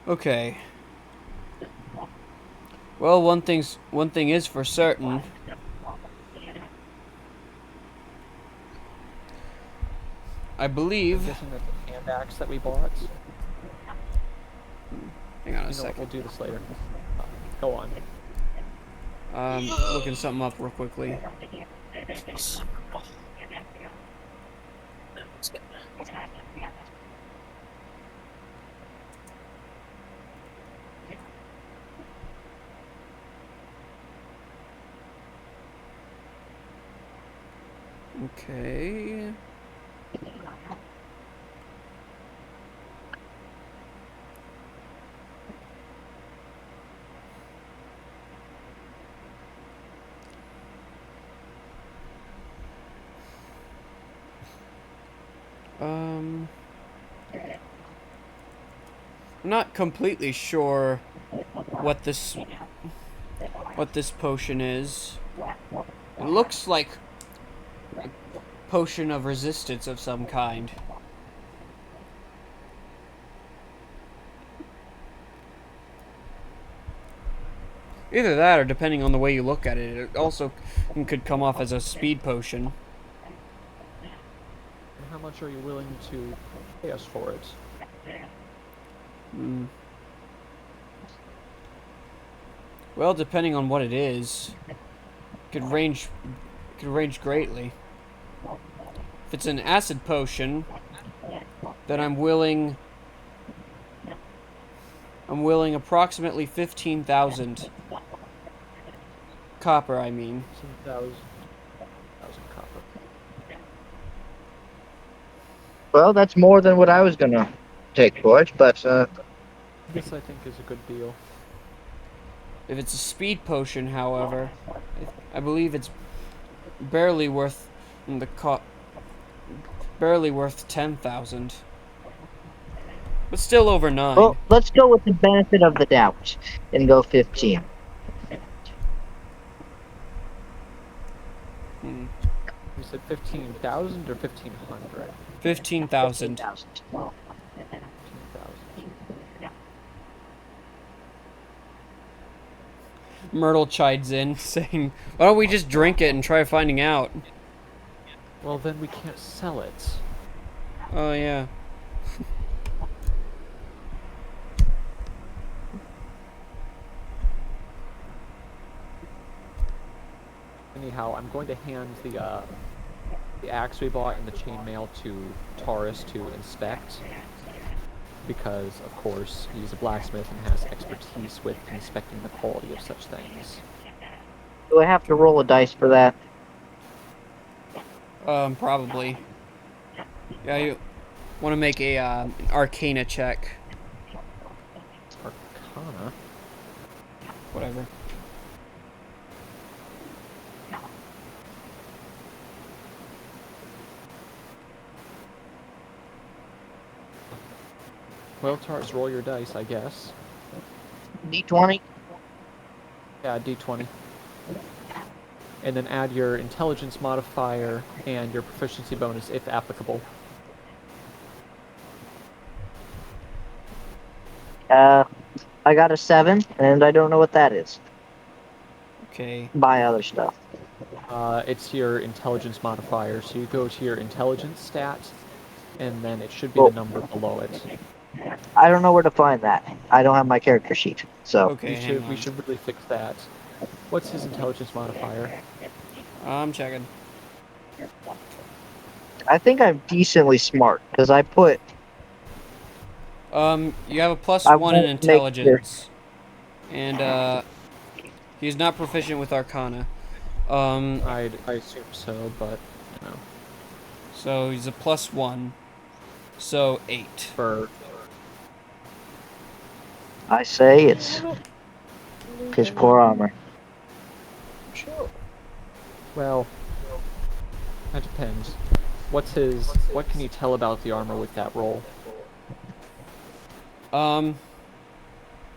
Okay. Well, one thing is for certain. I I'm believe. guessing that the hand axe that we bought... Hang on a You know what, second. we'll do this later. Go on. Looking something up real quickly. Okay. I'm not completely sure what this potion is. It looks like potion of resistance of some kind. Either that, or depending on the way you look at it, it also could come off as a speed potion. And how much are you willing to pay us for it? Well, depending on what it is, could range greatly. If it's an acid potion, then I'm willing approximately 15,000 copper, I mean. 10,000 copper. Well, that's more than what I was gonna take for it, but This, I think, is a good deal. If it's a speed potion, however, I believe it's barely worth barely worth 10,000. But still over 9. well, let's go with the benefit of the doubt and go 15. Hmm. You said 15,000 or 1,500? 15,000. 15,000. 15,000. Myrtle chides in, saying, "Why don't we just drink it and try finding out?" Well, then we can't sell it. Oh yeah. Anyhow, I'm going to hand the axe we bought and the chainmail to Taurus to inspect, because, of course, he's a blacksmith and has expertise with inspecting the quality of such things. Do I have to roll a dice for that? Probably. Yeah, you want to make a an Arcana check. Arcana? Whatever. Well, Taurus, roll your dice, I guess. D20? Yeah, d20. And then add your intelligence modifier and your proficiency bonus, if applicable. I got a 7, and I don't know what that is. Okay. Buy other stuff. It's your intelligence modifier, so you go to your intelligence stat, and then it should be the number below it. I don't know where to find that. I don't have my character sheet, so. Okay, We should really fix that. What's his intelligence modifier? I'm checking. I think I'm decently smart, because I put... You have a plus I 1 in won't make intelligence. And, he's not proficient with Arcana. I assume so, but, you know. So he's a plus 1. So 8. For... I say it's his poor armor. Well, that depends. What can you tell about the armor with that roll?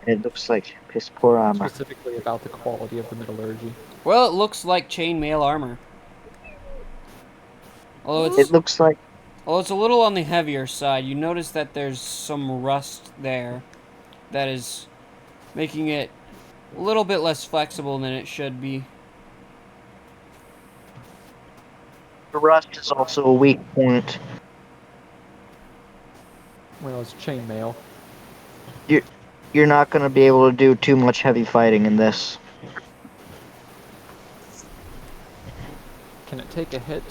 It looks like his poor armor. Specifically about the quality of the metallurgy. Well, it looks like chainmail armor. Although It looks like... it's a little on the heavier side. You notice that there's some rust there that is making it a little bit less flexible than it should be. The rust is also a weak point. Well, it's chainmail. You're not going to be able to do too much heavy fighting in this. Can it take a hit?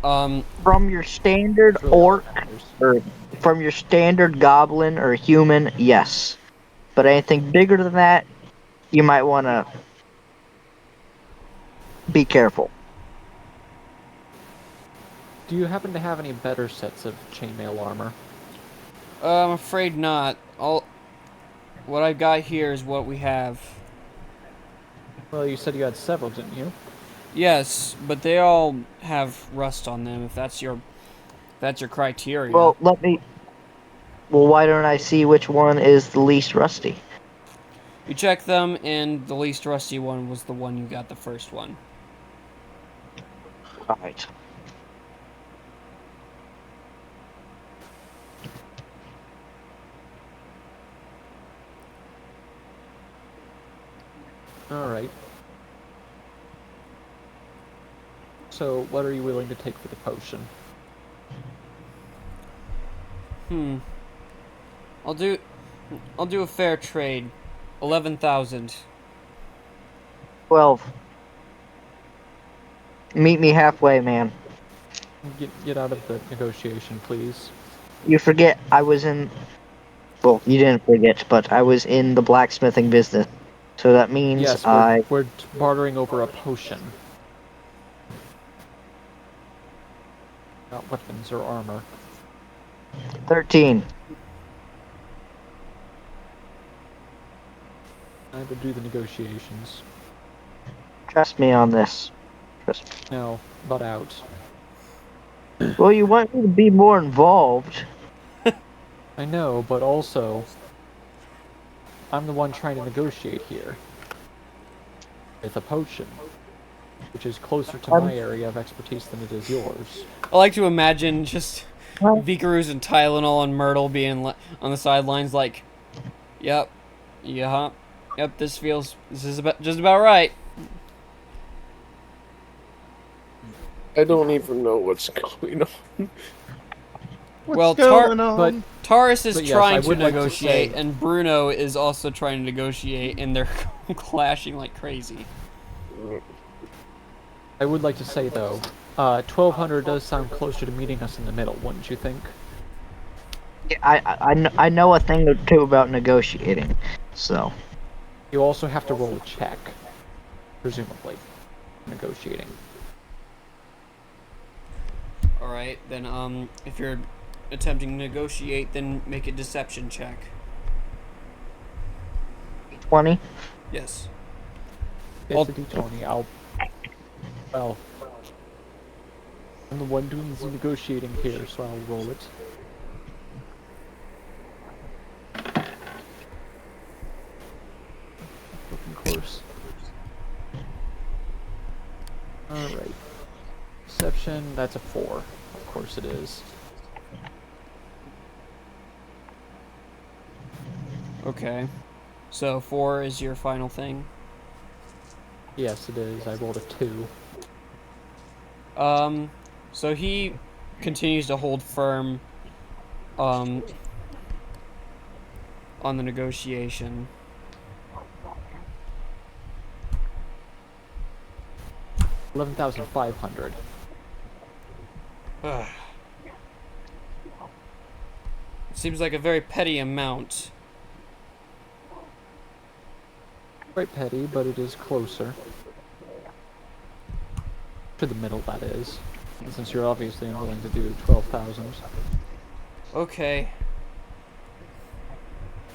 From your standard It's really all orc, that matters. or from your standard goblin or human, yes. But anything bigger than that, you might want to be careful. Do you happen to have any better sets of chainmail armor? I'm afraid not. What I got here is what we have. Well, you said you had several, didn't you? Yes, but they all have rust on them. If that's your criteria. Well, why don't I see which one is the least rusty? You check them, and the least rusty one was the one you got the first one. Alright. Alright. So, what are you willing to take for the potion? I'll do a fair trade. 11,000. 12. Meet me halfway, man. Get out of the negotiation, please. You forget I was in... Well, you didn't forget, but I was in the blacksmithing business. So that means Yes, I... we're bartering over a potion. Not weapons or armor. 13. I would do the negotiations. Trust me on this. Trust me. No, butt out. Well, you want me to be more involved. I know, but also, I'm the one trying to negotiate here. With a potion, which is closer to my area of expertise than it is yours. I like to imagine just Vikarus and Tylenol and Myrtle being on the sidelines like, yep, yeah, yep, this is just about right. I don't even know what's going on. What's going on? But Taurus is But yes, trying I to would like to negotiate, say- and Bruno is also trying to negotiate, and they're clashing like crazy. I would like to say, though, 1,200 does sound closer to meeting us in the middle, wouldn't you think? I know a thing or two about negotiating, so... You also have to roll a check, presumably, negotiating. Alright, then, if you're attempting to negotiate, then make a deception check. 20? Yes. It's a d20, well, I'm the one doing the negotiating here, so I'll roll it. Of course. Alright. Deception, that's a 4. Of course it is. Okay. So 4 is your final thing? Yes, it is. I rolled a 2. So he continues to hold firm, on the negotiation. 11,500. Seems like a very petty amount. Quite petty, but it is closer. To the middle, that is. Since you're obviously unwilling to do 12,000. Okay.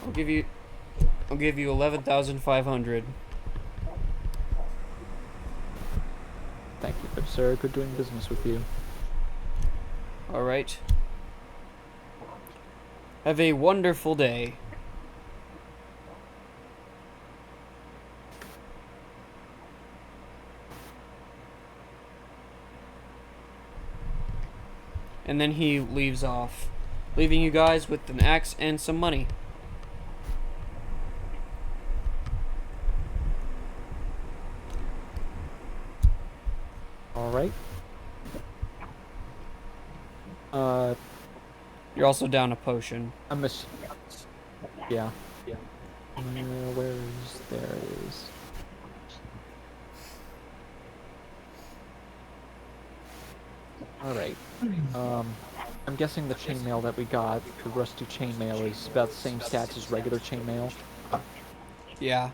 I'll give you 11,500. Thank you, good sir. Good doing business with you. Alright. Have a wonderful day. And then he leaves off, leaving you guys with an axe and some money. Alright. You're also down a potion. Yeah. Where is... There it is. Alright. I'm guessing the chainmail that we got, the rusty chainmail, is about the same stats as regular chainmail. Yeah.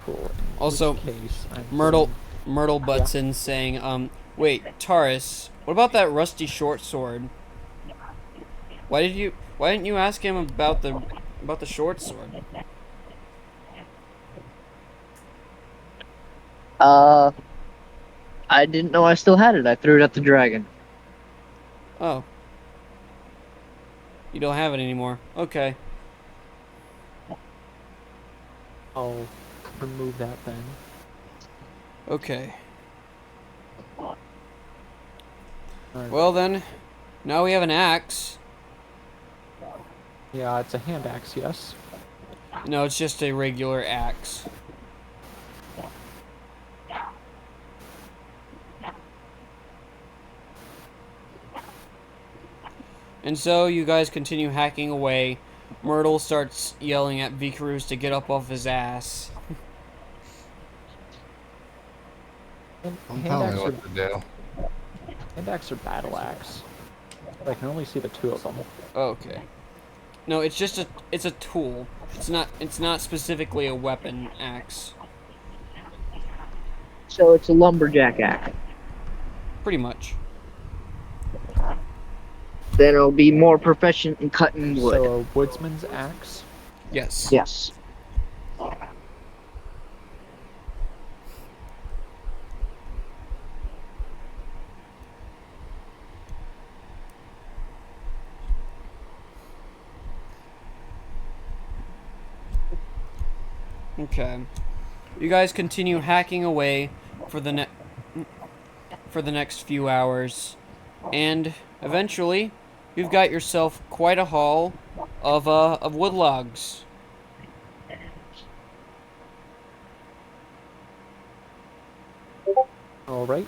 Cool. In Also, which case, Myrtle butts in saying, wait, Taurus, what about that rusty short sword? Why didn't you ask him about the short sword? I didn't know I still had it. I threw it at the dragon. Oh. You don't have it anymore. Okay. I'll remove that then. Okay. Alright. Well then, now we have an axe. Yeah, it's a hand axe, yes. No, it's just a regular axe. And so you guys continue hacking away. Myrtle starts yelling at Vikarus to get up off his ass. And Don't hand tell me axe are what to do. hand axe or battle axe. I can only see the two of them. Okay. No, it's just it's a tool. It's not specifically a weapon axe. So it's a lumberjack axe. Pretty much. Then it'll be more proficient in cutting wood. So a woodsman's axe. Yes. Yes. Okay. You guys continue hacking away for the next few hours, and eventually, you've got yourself quite a haul of wood logs. All right.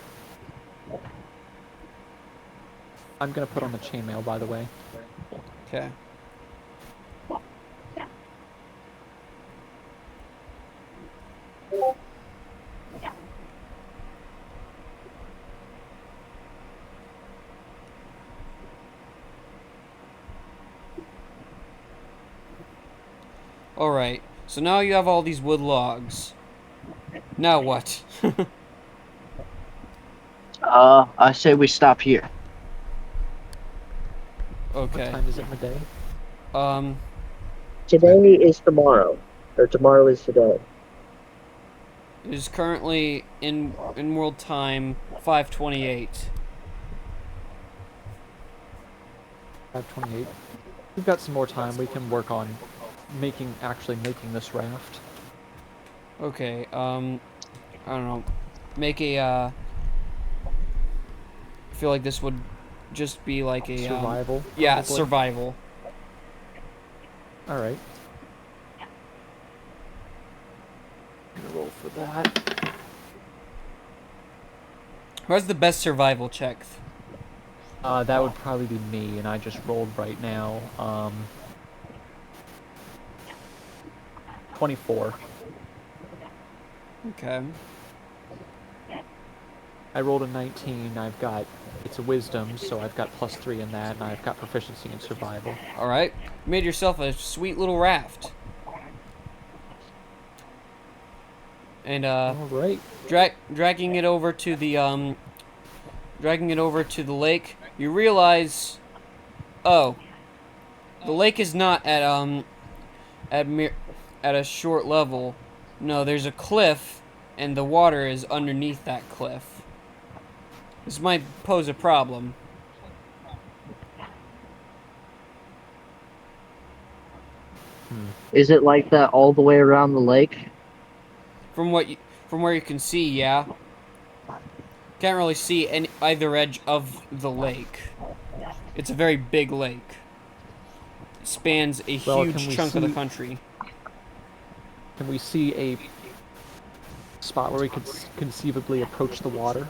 I'm gonna put on the chainmail, by the way. Okay. Alright, so now you have all these wood logs. Now what? I say we stop here. What Okay. time is it in the day? Today is tomorrow, or tomorrow is today. It is currently in world time 5:28. 5:28. We've got some more time. We can work on actually making this raft. Okay, I don't know. Make a, I feel like this would just be like a, Survival. yeah, probably. survival. All right. I'm gonna roll for that. Who has the best survival check? That would probably be me, and I just rolled right now. 24. Okay. I rolled a 19. It's a wisdom, so I've got +3 in that, and I've got proficiency in survival. Alright. You made yourself a sweet little raft. And, All right. dragging it over to the, lake, you realize, oh, the lake is not at a short level. No, there's a cliff, and the water is underneath that cliff. This might pose a problem. Is it like that all the way around the lake? From where you can see, yeah. Can't really see either edge of the lake. It's a very big lake. It spans a huge chunk of the country. Can we see a spot where we could conceivably approach the water?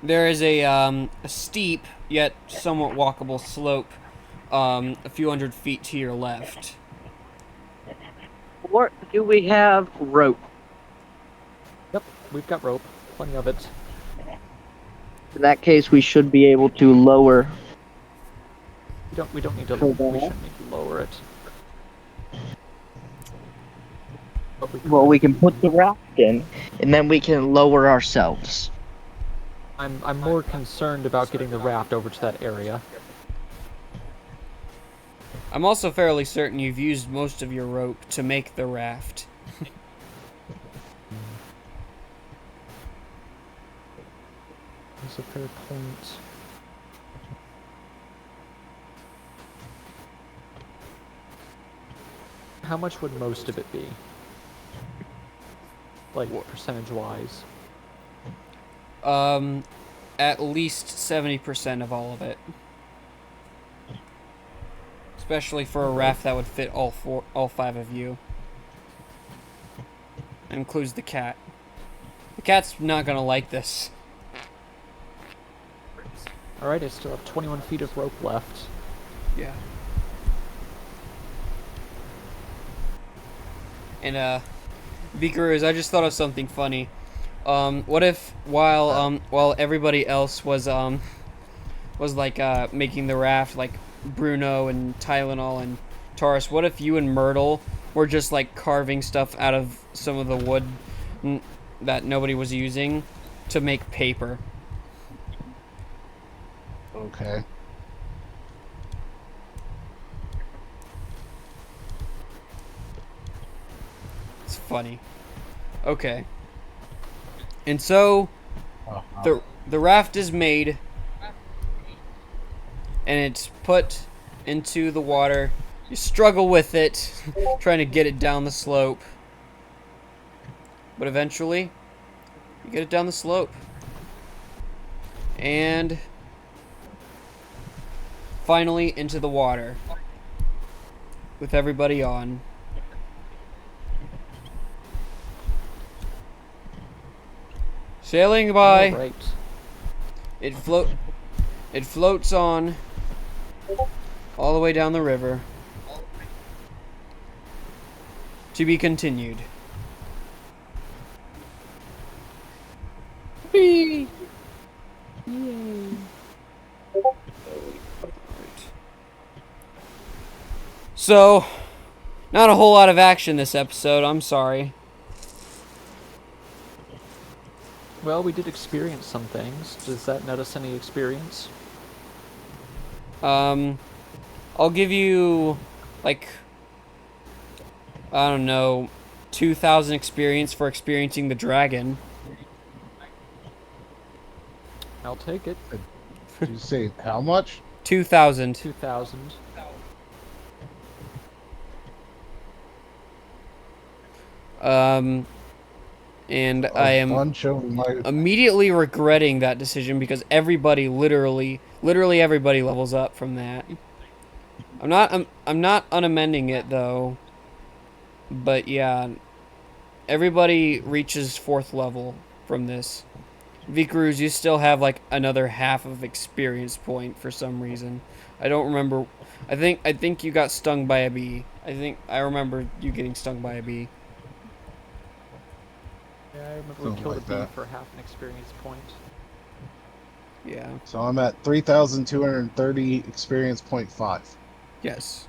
There is a steep yet somewhat walkable slope, a few hundred feet to your left. Or do we have rope? Yep, we've got rope, plenty of it. In that case, we should be able to lower. We don't need to. For We that? shouldn't need to lower it. But Well, we can put the raft in, and then we can lower ourselves. I'm more concerned about getting the raft over to that area. I'm also fairly certain you've used most of your rope to make the raft. That's a fair point. How much would most of it be? Like, percentage-wise? At least 70% of all of it. Especially for a raft that would fit all 5 of you. That includes the cat. The cat's not gonna like this. Alright, I still have 21 feet of rope left. Yeah. And, Beakerers, I just thought of something funny. What if while everybody else was like making the raft, like Bruno and Tylenol and Taurus, what if you and Myrtle were just like carving stuff out of some of the wood that nobody was using to make paper? Okay. It's funny. Okay. And so the raft is made and it's put into the water. You struggle with it, trying to get it down the slope. But eventually, you get it down the slope. And finally into the water. With everybody on. Sailing by. Right. It floats on all the way down the river. To be continued. Whee! Yay. So, not a whole lot of action this episode, I'm sorry. Well, we did experience some things. Does that net us any experience? I'll give you, like, I don't know, 2,000 experience for experiencing the dragon. I'll take it. Did you say how much? 2,000. 2,000. And I am immediately regretting that decision because everybody, literally everybody levels up from that. I'm not unamending it though. But yeah, everybody reaches 4th level from this. Vikruz, you still have like another half of experience point for some reason. I don't remember. I think you got stung by a bee. I remember you getting stung by a bee. Yeah, I remember we killed a bee for half an experience point. Yeah. So I'm at 3,230 experience point 5. Yes.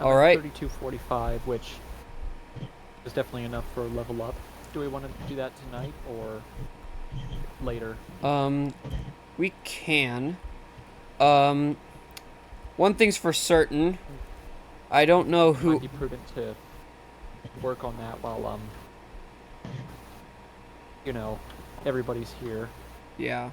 All right. 3245, which is definitely enough for a level up. Do we want to do that tonight or later? We can. One thing's for certain. I don't know who. Might be prudent to work on that while you know, everybody's here. Yeah.